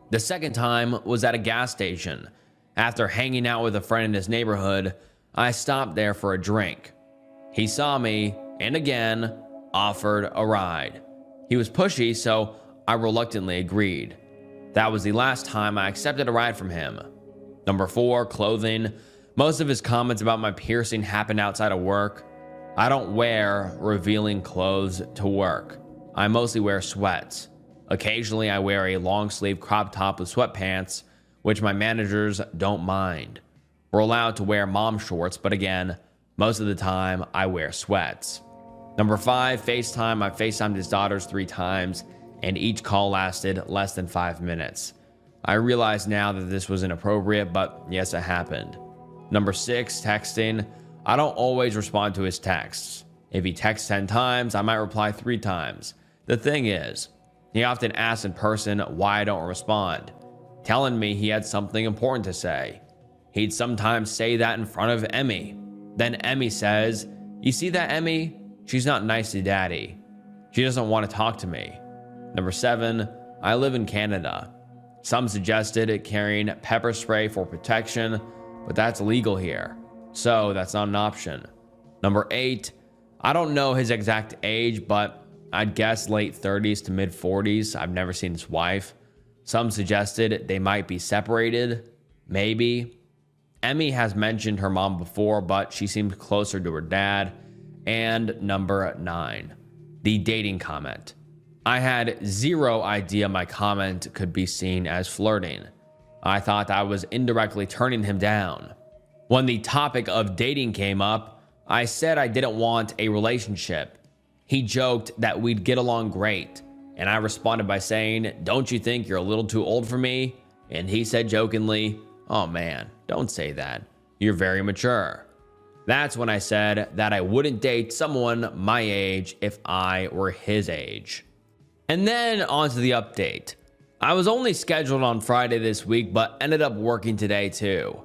The second time was at a gas station. After hanging out with a friend in his neighborhood, I stopped there for a drink. He saw me and again offered a ride. He was pushy, so I reluctantly agreed. That was the last time I accepted a ride from him. Number 4, clothing. Most of his comments about my piercing happened outside of work. I don't wear revealing clothes to work. I mostly wear sweats. Occasionally I wear a long sleeve crop top with sweatpants, which my managers don't mind. We're allowed to wear mom shorts, but again, most of the time I wear sweats. Number 5, FaceTime. I FaceTimed his daughters 3 times, and each call lasted less than 5 minutes. I realize now that this was inappropriate, but yes, it happened. Number 6, texting. I don't always respond to his texts. If he texts 10 times, I might reply 3 times. The thing is, he often asks in person why I don't respond, telling me he had something important to say. He'd sometimes say that in front of Emmy. Then Emmy says, "You see that, Emmy? She's not nice to daddy. She doesn't want to talk to me." Number 7, I live in Canada. Some suggested carrying pepper spray for protection, but that's illegal here, so that's not an option. Number 8, I don't know his exact age, but I'd guess late 30s to mid 40s. I've never seen his wife. Some suggested they might be separated. Maybe. Emmy has mentioned her mom before, but she seems closer to her dad. And number 9, the dating comment. I had zero idea my comment could be seen as flirting. I thought I was indirectly turning him down. When the topic of dating came up, I said I didn't want a relationship. He joked that we'd get along great, and I responded by saying, "Don't you think you're a little too old for me?" And he said jokingly, "Oh man, don't say that. You're very mature." That's when I said that I wouldn't date someone my age if I were his age. And then on to the update. I was only scheduled on Friday this week, but ended up working today too.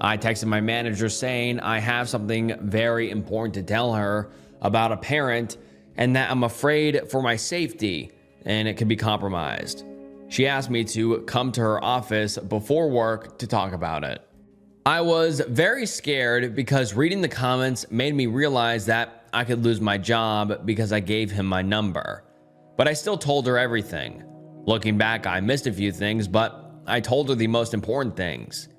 I texted my manager saying I have something very important to tell her about a parent and that I'm afraid for my safety and it could be compromised. She asked me to come to her office before work to talk about it. I was very scared because reading the comments made me realize that I could lose my job because I gave him my number. But I still told her everything. Looking back, I missed a few things, but I told her the most important things.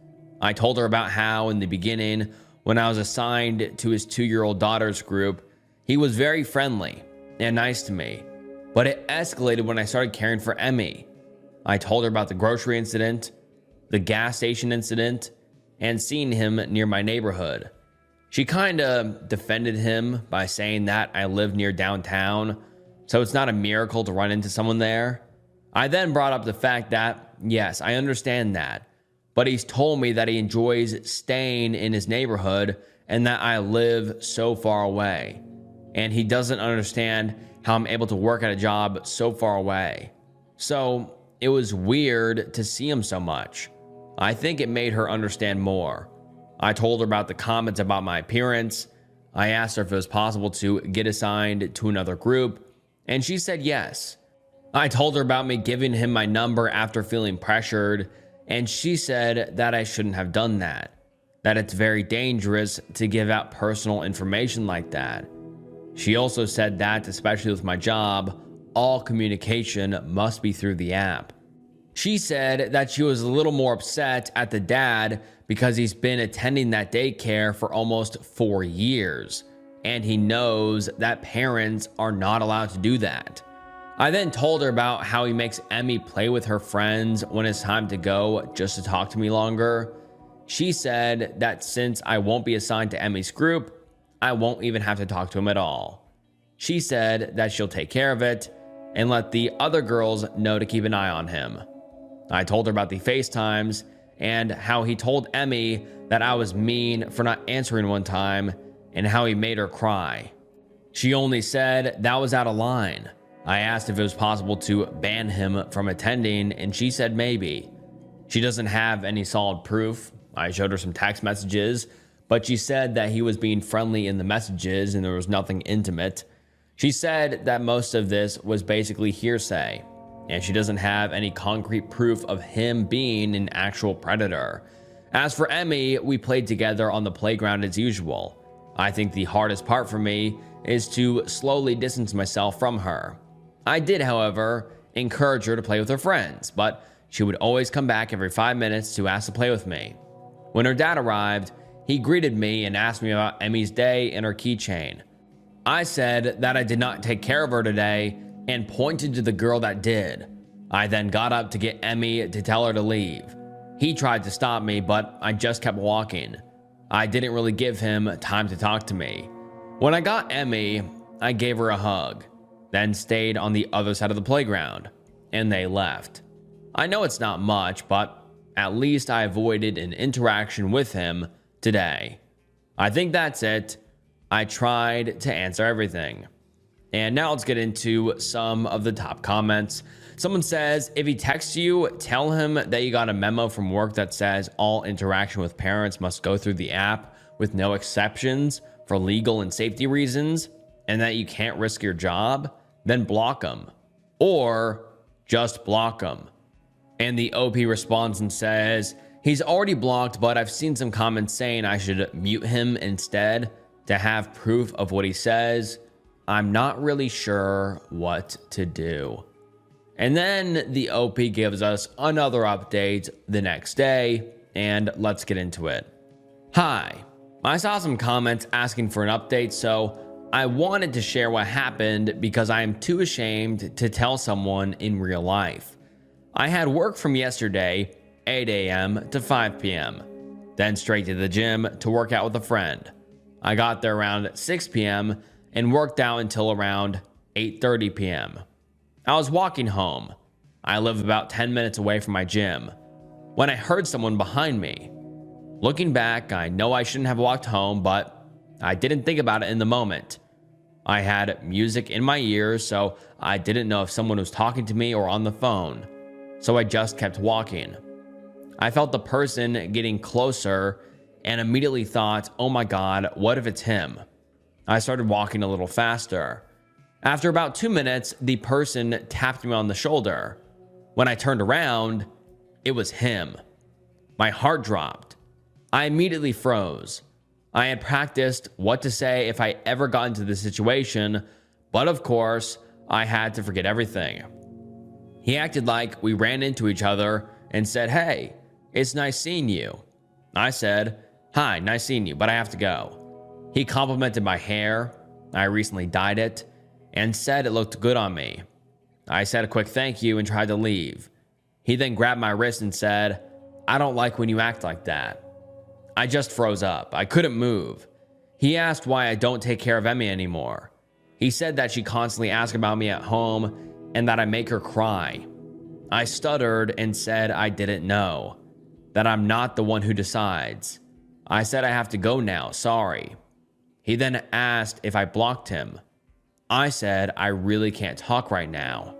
I told her about how in the beginning, when I was assigned to his 2-year-old daughter's group, he was very friendly and nice to me. But it escalated when I started caring for Emmy. I told her about the grocery incident, the gas station incident, and seeing him near my neighborhood. She kinda defended him by saying that I live near downtown, so it's not a miracle to run into someone there. I then brought up the fact that, yes, I understand that, but he's told me that he enjoys staying in his neighborhood and that I live so far away. And he doesn't understand how I'm able to work at a job so far away. So it was weird to see him so much. I think it made her understand more. I told her about the comments about my appearance. I asked her if it was possible to get assigned to another group, and she said yes. I told her about me giving him my number after feeling pressured, and she said that I shouldn't have done that it's very dangerous to give out personal information like that. She also said that, especially with my job, all communication must be through the app. She said that she was a little more upset at the dad because he's been attending that daycare for almost 4 years, and he knows that parents are not allowed to do that. I then told her about how he makes Emmy play with her friends when it's time to go just to talk to me longer. She said that since I won't be assigned to Emmy's group, I won't even have to talk to him at all. She said that she'll take care of it and let the other girls know to keep an eye on him. I told her about the FaceTimes and how he told Emmy that I was mean for not answering one time and how he made her cry. She only said that was out of line. I asked if it was possible to ban him from attending, and she said maybe. She doesn't have any solid proof. I showed her some text messages, but she said that he was being friendly in the messages and there was nothing intimate. She said that most of this was basically hearsay, and she doesn't have any concrete proof of him being an actual predator. As for Emmy, we played together on the playground as usual. I think the hardest part for me is to slowly distance myself from her. I did, however, encourage her to play with her friends, but she would always come back every 5 minutes to ask to play with me. When her dad arrived, he greeted me and asked me about Emmy's day and her keychain. I said that I did not take care of her today and pointed to the girl that did. I then got up to get Emmy to tell her to leave. He tried to stop me, but I just kept walking. I didn't really give him time to talk to me. When I got Emmy, I gave her a hug, then stayed on the other side of the playground, and they left. I know it's not much, but at least I avoided an interaction with him today. I think that's it. I tried to answer everything. And now let's get into some of the top comments. Someone says, if he texts you, tell him that you got a memo from work that says all interaction with parents must go through the app with no exceptions for legal and safety reasons, and that you can't risk your job, then block him. Or just block him. And the OP responds and says, he's already blocked, but I've seen some comments saying I should mute him instead to have proof of what he says. I'm not really sure what to do. And then the OP gives us another update the next day, and let's get into it. Hi, I saw some comments asking for an update, so I wanted to share what happened because I am too ashamed to tell someone in real life. I had work from yesterday, 8 a.m. to 5 p.m., then straight to the gym to work out with a friend. I got there around 6 p.m. and worked out until around 8:30 p.m. I was walking home. I live about 10 minutes away from my gym when I heard someone behind me. Looking back, I know I shouldn't have walked home, but I didn't think about it in the moment. I had music in my ears, so I didn't know if someone was talking to me or on the phone, so I just kept walking. I felt the person getting closer and immediately thought, oh my God, what if it's him? I started walking a little faster. After about 2 minutes, the person tapped me on the shoulder. When I turned around, it was him. My heart dropped. I immediately froze. I had practiced what to say if I ever got into this situation, but of course, I had to forget everything. He acted like we ran into each other and said, hey, it's nice seeing you. I said, hi, nice seeing you, but I have to go. He complimented my hair, I recently dyed it, and said it looked good on me. I said a quick thank you and tried to leave. He then grabbed my wrist and said, I don't like when you act like that. I just froze up. I couldn't move. He asked why I don't take care of Emmy anymore. He said that she constantly asks about me at home and that I make her cry. I stuttered and said I didn't know, that I'm not the one who decides. I said I have to go now, sorry. He then asked if I blocked him. I said I really can't talk right now.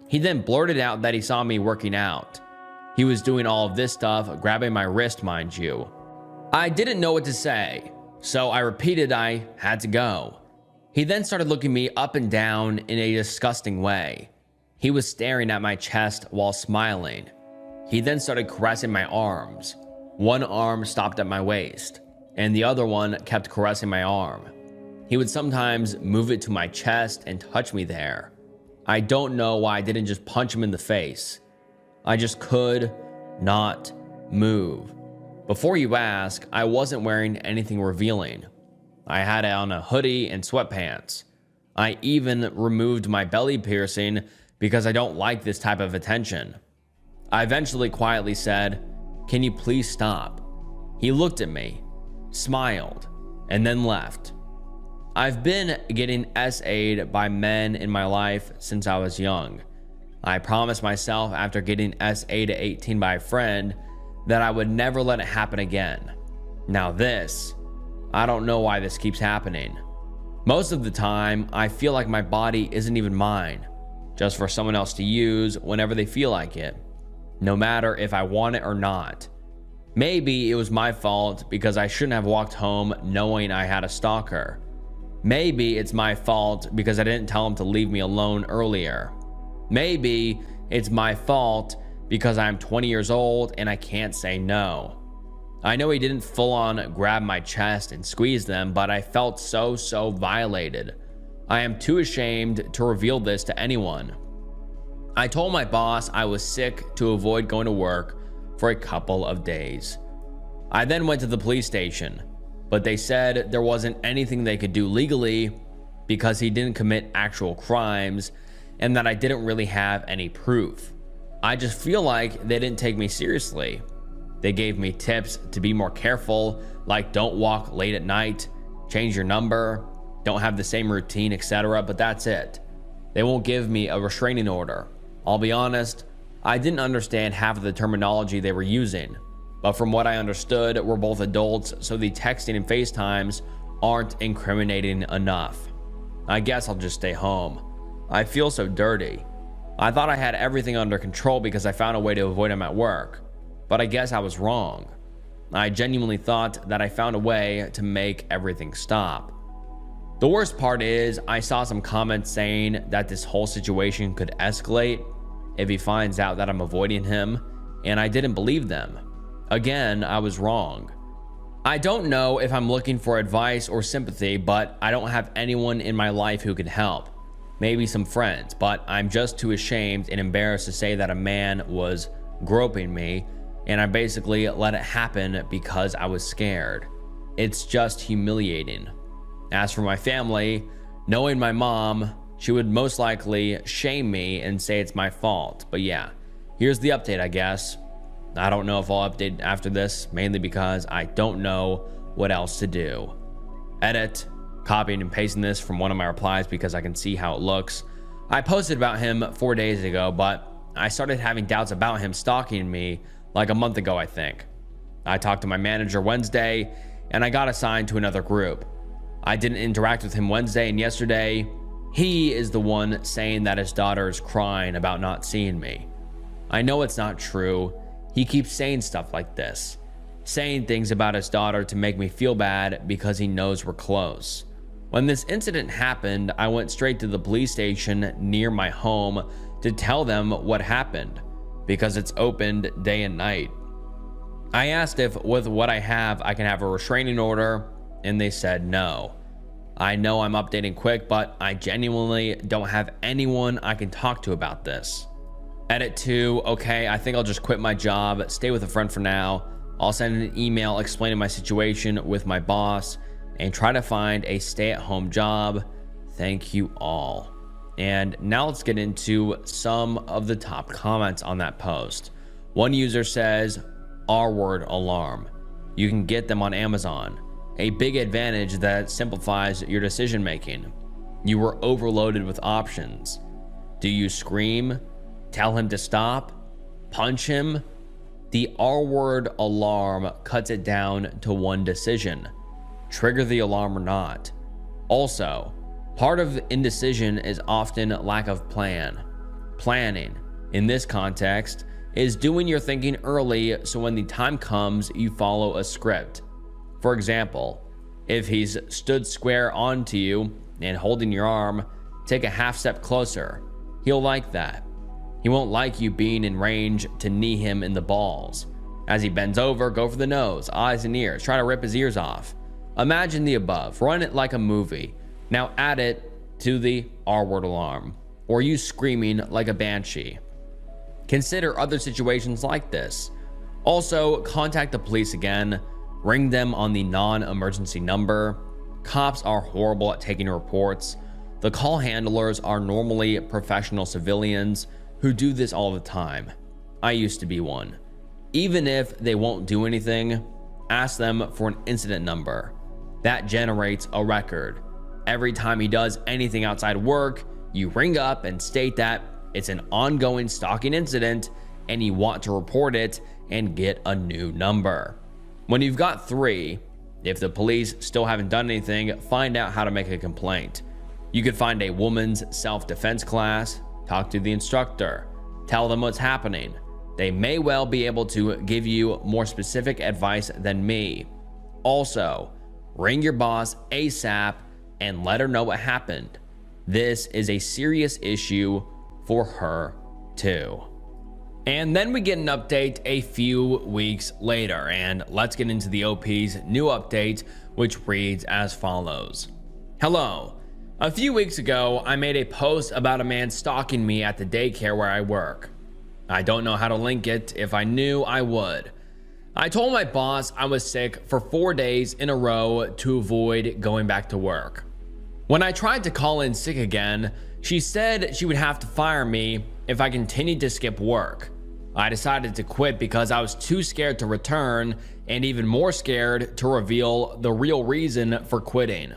He then blurted out that he saw me working out. He was doing all of this stuff, grabbing my wrist, mind you. I didn't know what to say, so I repeated I had to go. He then started looking me up and down in a disgusting way. He was staring at my chest while smiling. He then started caressing my arms. One arm stopped at my waist, and the other one kept caressing my arm. He would sometimes move it to my chest and touch me there. I don't know why I didn't just punch him in the face. I just could not move. Before you ask, I wasn't wearing anything revealing. I had on a hoodie and sweatpants. I even removed my belly piercing because I don't like this type of attention. I eventually quietly said, can you please stop? He looked at me, smiled, and then left. I've been getting SA'd by men in my life since I was young. I promised myself after getting SA'd at 18 by a friend that I would never let it happen again. Now this, I don't know why this keeps happening. Most of the time, I feel like my body isn't even mine, just for someone else to use whenever they feel like it, no matter if I want it or not. Maybe it was my fault because I shouldn't have walked home knowing I had a stalker. Maybe it's my fault because I didn't tell him to leave me alone earlier. Maybe it's my fault because I'm 20 years old and I can't say no. I know he didn't full on grab my chest and squeeze them, but I felt so violated. I am too ashamed to reveal this to anyone. I told my boss I was sick to avoid going to work for a couple of days. I then went to the police station, but they said there wasn't anything they could do legally because he didn't commit actual crimes and that I didn't really have any proof. I just feel like they didn't take me seriously. They gave me tips to be more careful, like don't walk late at night, change your number, don't have the same routine, etc., but that's it. They won't give me a restraining order. I'll be honest, I didn't understand half of the terminology they were using, but from what I understood, we're both adults, so the texting and FaceTimes aren't incriminating enough. I guess I'll just stay home. I feel so dirty. I thought I had everything under control because I found a way to avoid him at work, but I guess I was wrong. I genuinely thought that I found a way to make everything stop. The worst part is I saw some comments saying that this whole situation could escalate if he finds out that I'm avoiding him, and I didn't believe them. Again, I was wrong. I don't know if I'm looking for advice or sympathy, but I don't have anyone in my life who can help. Maybe some friends, but I'm just too ashamed and embarrassed to say that a man was groping me, and I basically let it happen because I was scared. It's just humiliating. As for my family, knowing my mom, she would most likely shame me and say it's my fault. But yeah, here's the update, I guess. I don't know if I'll update after this, mainly because I don't know what else to do. Edit. Copying and pasting this from one of my replies because I can see how it looks. I posted about him 4 days ago, but I started having doubts about him stalking me like a month ago, I think. I talked to my manager Wednesday, and I got assigned to another group. I didn't interact with him Wednesday and yesterday. He is the one saying that his daughter is crying about not seeing me. I know it's not true. He keeps saying stuff like this, saying things about his daughter to make me feel bad because he knows we're close. When this incident happened, I went straight to the police station near my home to tell them what happened because it's opened day and night. I asked if with what I have, I can have a restraining order, and they said no. I know I'm updating quick, but I genuinely don't have anyone I can talk to about this. Edit 2, okay, I think I'll just quit my job, stay with a friend for now. I'll send an email explaining my situation with my boss and try to find a stay-at-home job. Thank you all. And now let's get into some of the top comments on that post. One user says, R-word alarm. You can get them on Amazon. A big advantage that simplifies your decision making. You were overloaded with options. Do you scream? Tell him to stop? Punch him? The R-word alarm cuts it down to one decision. Trigger the alarm or not. Also, part of indecision is often lack of plan. Planning, in this context, is doing your thinking early so when the time comes, you follow a script. For example, if he's stood square onto you and holding your arm, take a half step closer. He'll like that. He won't like you being in range to knee him in the balls. As he bends over, go for the nose, eyes, and ears. Try to rip his ears off. Imagine the above. Run it like a movie. Now add it to the R-word alarm, or you screaming like a banshee. Consider other situations like this. Also, contact the police again. Ring them on the non-emergency number. Cops are horrible at taking reports. The call handlers are normally professional civilians who do this all the time. I used to be one. Even if they won't do anything, ask them for an incident number. That generates a record. Every time he does anything outside work, you ring up and state that it's an ongoing stalking incident and you want to report it and get a new number. When you've got 3, if the police still haven't done anything, find out how to make a complaint. You could find a woman's self-defense class, talk to the instructor, tell them what's happening. They may well be able to give you more specific advice than me. Also, ring your boss ASAP and let her know what happened. This is a serious issue for her too. And then we get an update a few weeks later, and let's get into the OP's new update, which reads as follows. Hello. A few weeks ago, I made a post about a man stalking me at the daycare where I work. I don't know how to link it. If I knew, I would. I told my boss I was sick for 4 days in a row to avoid going back to work. When I tried to call in sick again, she said she would have to fire me if I continued to skip work. I decided to quit because I was too scared to return and even more scared to reveal the real reason for quitting.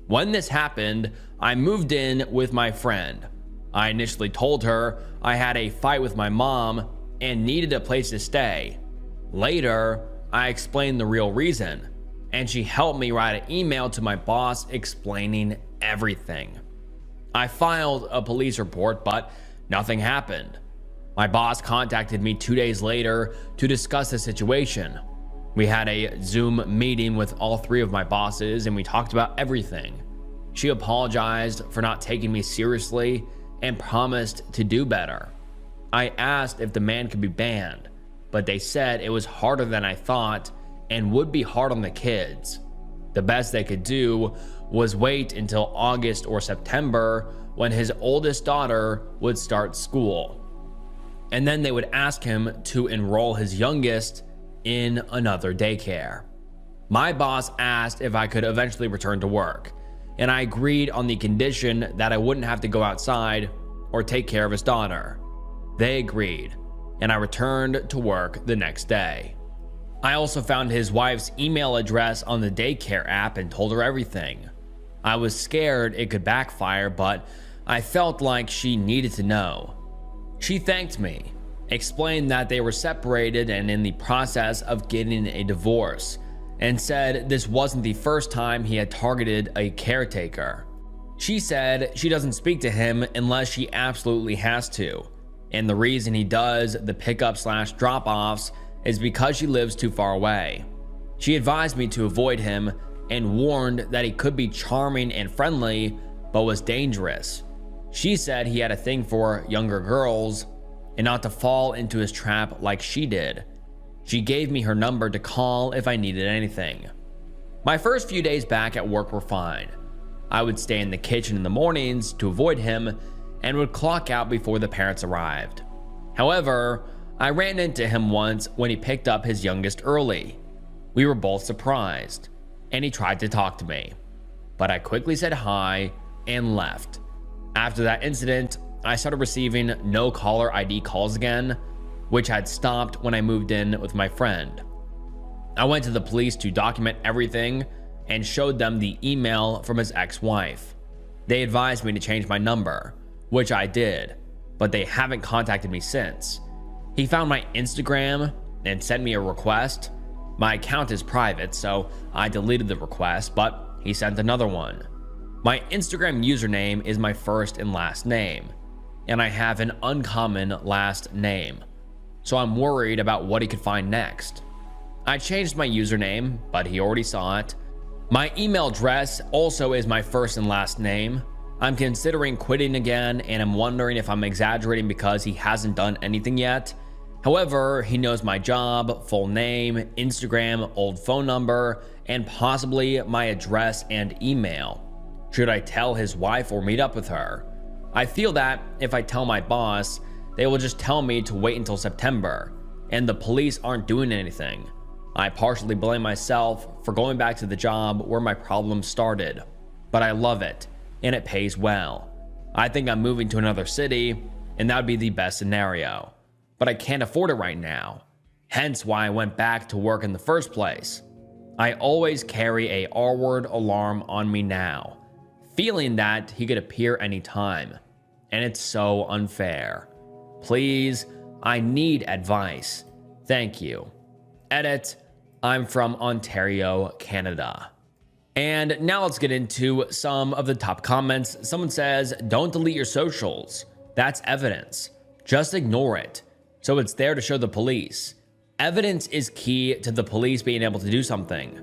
When this happened, I moved in with my friend. I initially told her I had a fight with my mom and needed a place to stay. Later, I explained the real reason. and she helped me write an email to my boss explaining everything. I filed a police report, but nothing happened. My boss contacted me 2 days later to discuss the situation. We had a Zoom meeting with all three of my bosses and we talked about everything. She apologized for not taking me seriously and promised to do better. I asked if the man could be banned, but they said it was harder than I thought and would be hard on the kids. The best they could do was wait until August or September when his oldest daughter would start school. And then they would ask him to enroll his youngest in another daycare. My boss asked if I could eventually return to work, and I agreed on the condition that I wouldn't have to go outside or take care of his daughter. They agreed, and I returned to work the next day. I also found his wife's email address on the daycare app and told her everything. I was scared it could backfire, but I felt like she needed to know. She thanked me, explained that they were separated and in the process of getting a divorce, and said this wasn't the first time he had targeted a caretaker. She said she doesn't speak to him unless she absolutely has to, and the reason he does the pickup/drop-offs is because she lives too far away. She advised me to avoid him and warned that he could be charming and friendly, but was dangerous. She said he had a thing for younger girls and not to fall into his trap like she did. She gave me her number to call if I needed anything. My first few days back at work were fine. I would stay in the kitchen in the mornings to avoid him and would clock out before the parents arrived. However, I ran into him once when he picked up his youngest early. We were both surprised, and he tried to talk to me, but I quickly said hi and left. After that incident, I started receiving no caller ID calls again, which had stopped when I moved in with my friend. I went to the police to document everything and showed them the email from his ex-wife. They advised me to change my number, which I did, but they haven't contacted me since. He found my Instagram and sent me a request. My account is private, so I deleted the request, but he sent another one. My Instagram username is my first and last name, and I have an uncommon last name, so I'm worried about what he could find next. I changed my username, but he already saw it. My email address also is my first and last name. I'm considering quitting again, and I'm wondering if I'm exaggerating because he hasn't done anything yet. However, he knows my job, full name, Instagram, old phone number, and possibly my address and email. Should I tell his wife or meet up with her? I feel that if I tell my boss, they will just tell me to wait until September, and the police aren't doing anything. I partially blame myself for going back to the job where my problem started, but I love it, and it pays well. I think I'm moving to another city, and that would be the best scenario, but I can't afford it right now, hence why I went back to work in the first place. I always carry a R-word alarm on me now, feeling that he could appear anytime, and it's so unfair. Please, I need advice. Thank you. Edit, I'm from Ontario, Canada. And now let's get into some of the top comments. Someone says, don't delete your socials. That's evidence. Just ignore it. So it's there to show the police. Evidence is key to the police being able to do something.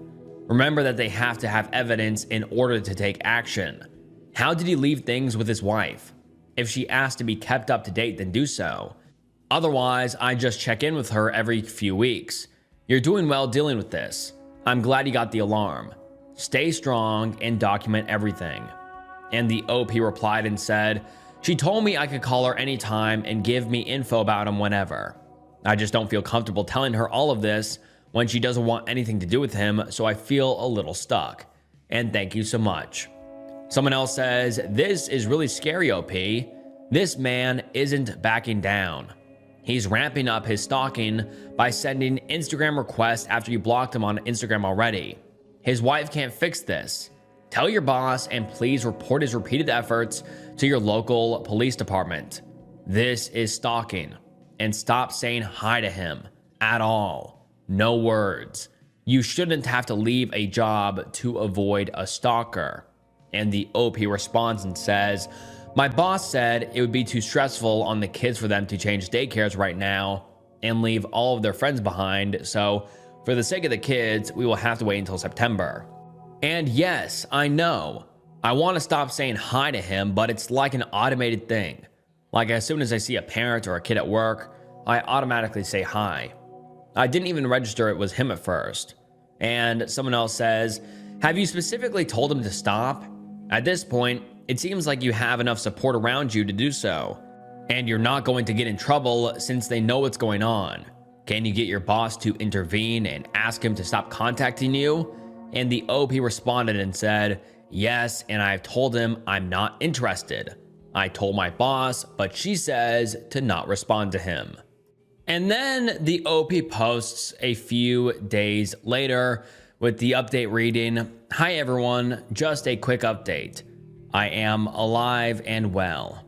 Remember that they have to have evidence in order to take action. How did he leave things with his wife? If she asked to be kept up to date, then do so. Otherwise, I just check in with her every few weeks. You're doing well dealing with this. I'm glad you got the alarm. Stay strong and document everything. And the OP replied and said, she told me I could call her anytime and give me info about him whenever. I just don't feel comfortable telling her all of this when she doesn't want anything to do with him, so I feel a little stuck. And thank you so much. Someone else says, this is really scary, OP. This man isn't backing down. He's ramping up his stalking by sending Instagram requests after you blocked him on Instagram already. His wife can't fix this. Tell your boss and please report his repeated efforts to your local police department. This is stalking, and stop saying hi to him at all. No words. You shouldn't have to leave a job to avoid a stalker. And the OP responds and says, my boss said it would be too stressful on the kids for them to change daycares right now and leave all of their friends behind. So for the sake of the kids, we will have to wait until September. And yes, I know. I want to stop saying hi to him, but it's like an automated thing. Like as soon as I see a parent or a kid at work, I automatically say hi. I didn't even register it was him at first. And someone else says, have you specifically told him to stop? At this point, it seems like you have enough support around you to do so. And you're not going to get in trouble since they know what's going on. Can you get your boss to intervene and ask him to stop contacting you? And the OP responded and said, yes, and I've told him I'm not interested. I told my boss, but she says to not respond to him. And then the OP posts a few days later with the update reading, hi everyone, just a quick update. I am alive and well.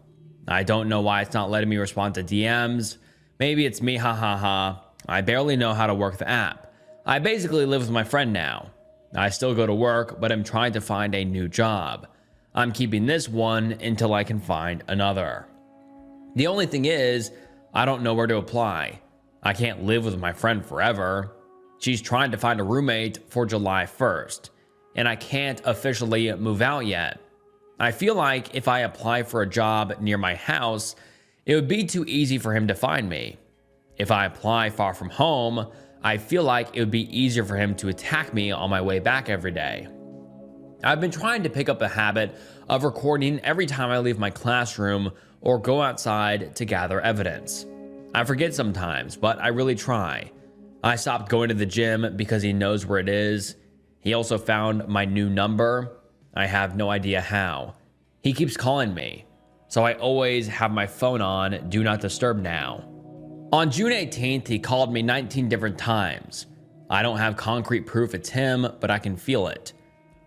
I don't know why it's not letting me respond to DMs. Maybe it's me, ha ha ha. I barely know how to work the app. I basically live with my friend now. I still go to work, but I'm trying to find a new job. I'm keeping this one until I can find another. The only thing is, I don't know where to apply. I can't live with my friend forever. She's trying to find a roommate for July 1st, and I can't officially move out yet. I feel like if I apply for a job near my house, it would be too easy for him to find me. If I apply far from home, I feel like it would be easier for him to attack me on my way back every day. I've been trying to pick up a habit of recording every time I leave my classroom or go outside to gather evidence. I forget sometimes, but I really try. I stopped going to the gym because he knows where it is. He also found my new number. I have no idea how. He keeps calling me, so I always have my phone on Do Not Disturb now. On June 18th, he called me 19 different times. I don't have concrete proof it's him, but I can feel it.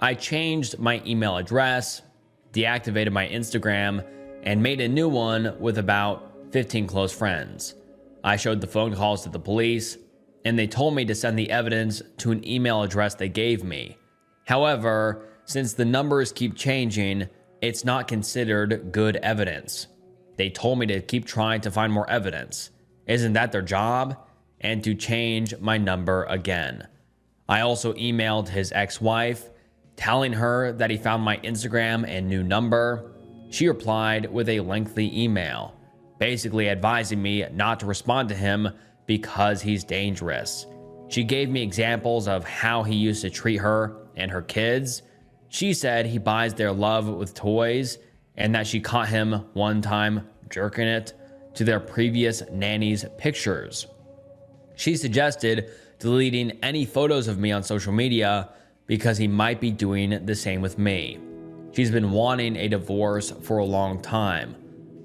I changed my email address, deactivated my Instagram, and made a new one with about 15 close friends. I showed the phone calls to the police, and they told me to send the evidence to an email address they gave me. However, since the numbers keep changing, it's not considered good evidence. They told me to keep trying to find more evidence. Isn't that their job? And to change my number again. I also emailed his ex-wife, telling her that he found my Instagram and new number. She replied with a lengthy email, basically advising me not to respond to him because he's dangerous. She gave me examples of how he used to treat her and her kids. She said he buys their love with toys and that she caught him one time jerking it to their previous nanny's pictures. She suggested deleting any photos of me on social media because he might be doing the same with me. She's been wanting a divorce for a long time,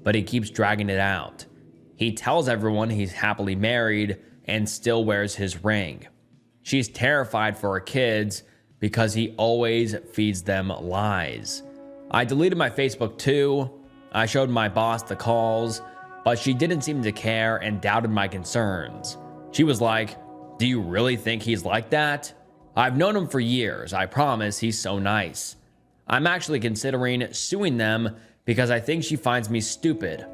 but he keeps dragging it out. He tells everyone he's happily married and still wears his ring. She's terrified for her kids because he always feeds them lies. I deleted my Facebook too. I showed my boss the calls, but she didn't seem to care and doubted my concerns. She was like, do you really think he's like that? I've known him for years. I promise he's so nice. I'm actually considering suing them because I think she finds me stupid.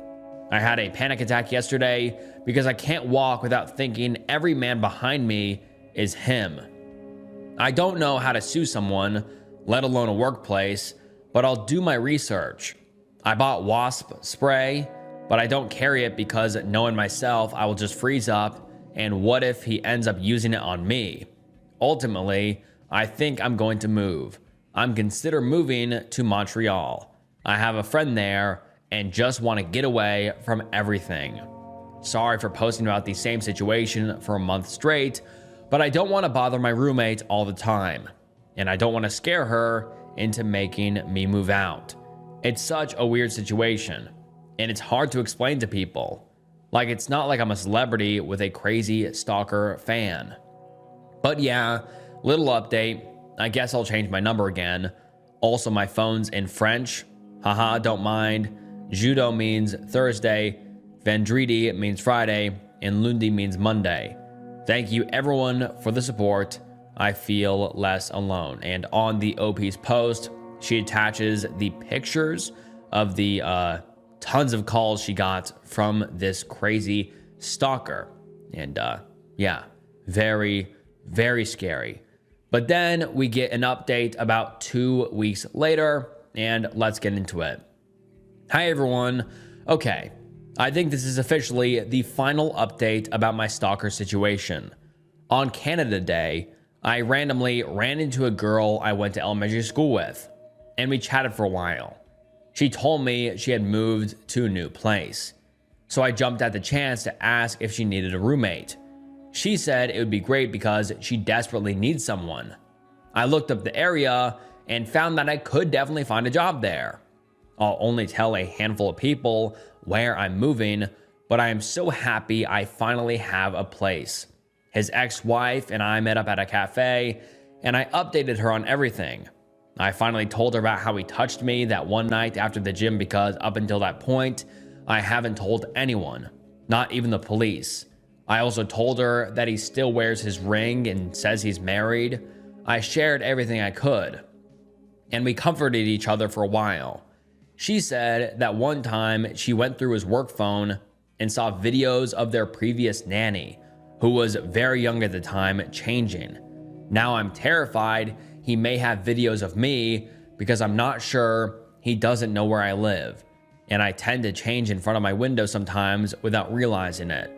I had a panic attack yesterday because I can't walk without thinking every man behind me is him. I don't know how to sue someone, let alone a workplace, but I'll do my research. I bought wasp spray, but I don't carry it because knowing myself, I will just freeze up, and what if he ends up using it on me? Ultimately, I think I'm going to move. I'm considering moving to Montreal. I have a friend there and just want to get away from everything. Sorry for posting about the same situation for a month straight, but I don't want to bother my roommate all the time, and I don't want to scare her into making me move out. It's such a weird situation, and it's hard to explain to people. Like, it's not like I'm a celebrity with a crazy stalker fan. But yeah, little update. I guess I'll change my number again. Also, my phone's in French. Haha, don't mind. Judo means Thursday. Vendredi means Friday. And Lundi means Monday. Thank you everyone for the support. I feel less alone. And on the OP's post, she attaches the pictures of the tons of calls she got from this crazy stalker. And yeah, very, very scary. But then we get an update about 2 weeks later, and let's get into it. Hi, everyone. Okay, I think this is officially the final update about my stalker situation. On Canada Day, I randomly ran into a girl I went to elementary school with, and we chatted for a while. She told me she had moved to a new place, so I jumped at the chance to ask if she needed a roommate. She said it would be great because she desperately needs someone. I looked up the area and found that I could definitely find a job there. I'll only tell a handful of people where I'm moving, but I am so happy I finally have a place. His ex-wife and I met up at a cafe, and I updated her on everything. I finally told her about how he touched me that one night after the gym because up until that point, I haven't told anyone, not even the police. I also told her that he still wears his ring and says he's married. I shared everything I could, and we comforted each other for a while. She said that one time she went through his work phone and saw videos of their previous nanny, who was very young at the time, changing. Now I'm terrified he may have videos of me because I'm not sure he doesn't know where I live, and I tend to change in front of my window sometimes without realizing it.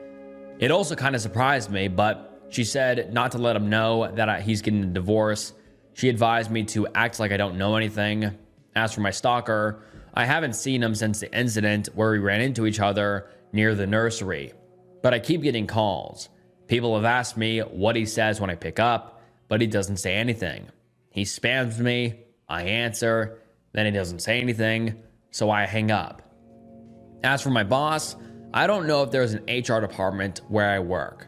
It also kind of surprised me, but she said not to let him know that he's getting a divorce. She advised me to act like I don't know anything. As for my stalker, I haven't seen him since the incident where we ran into each other near the nursery, but I keep getting calls. People have asked me what he says when I pick up, but he doesn't say anything. He spams me, I answer, then he doesn't say anything, so I hang up. As for my boss, I don't know if there's an HR department where I work.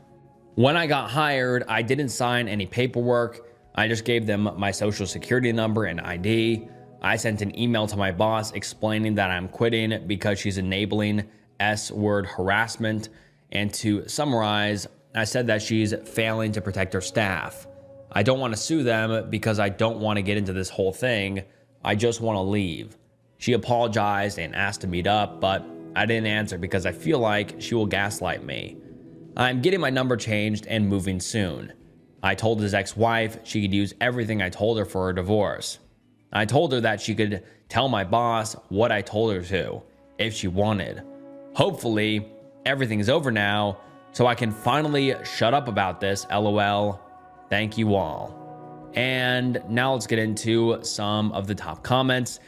When I got hired, I didn't sign any paperwork. I just gave them my social security number and ID. I sent an email to my boss explaining that I'm quitting because she's enabling S-word harassment. And to summarize, I said that she's failing to protect her staff. I don't want to sue them because I don't want to get into this whole thing. I just want to leave. She apologized and asked to meet up, but I didn't answer because I feel like she will gaslight me. I'm getting my number changed and moving soon. I told his ex-wife she could use everything I told her for her divorce. I told her that she could tell my boss what I told her to, if she wanted. Hopefully, everything's over now, so I can finally shut up about this, LOL. Thank you all. And now let's get into some of the top comments.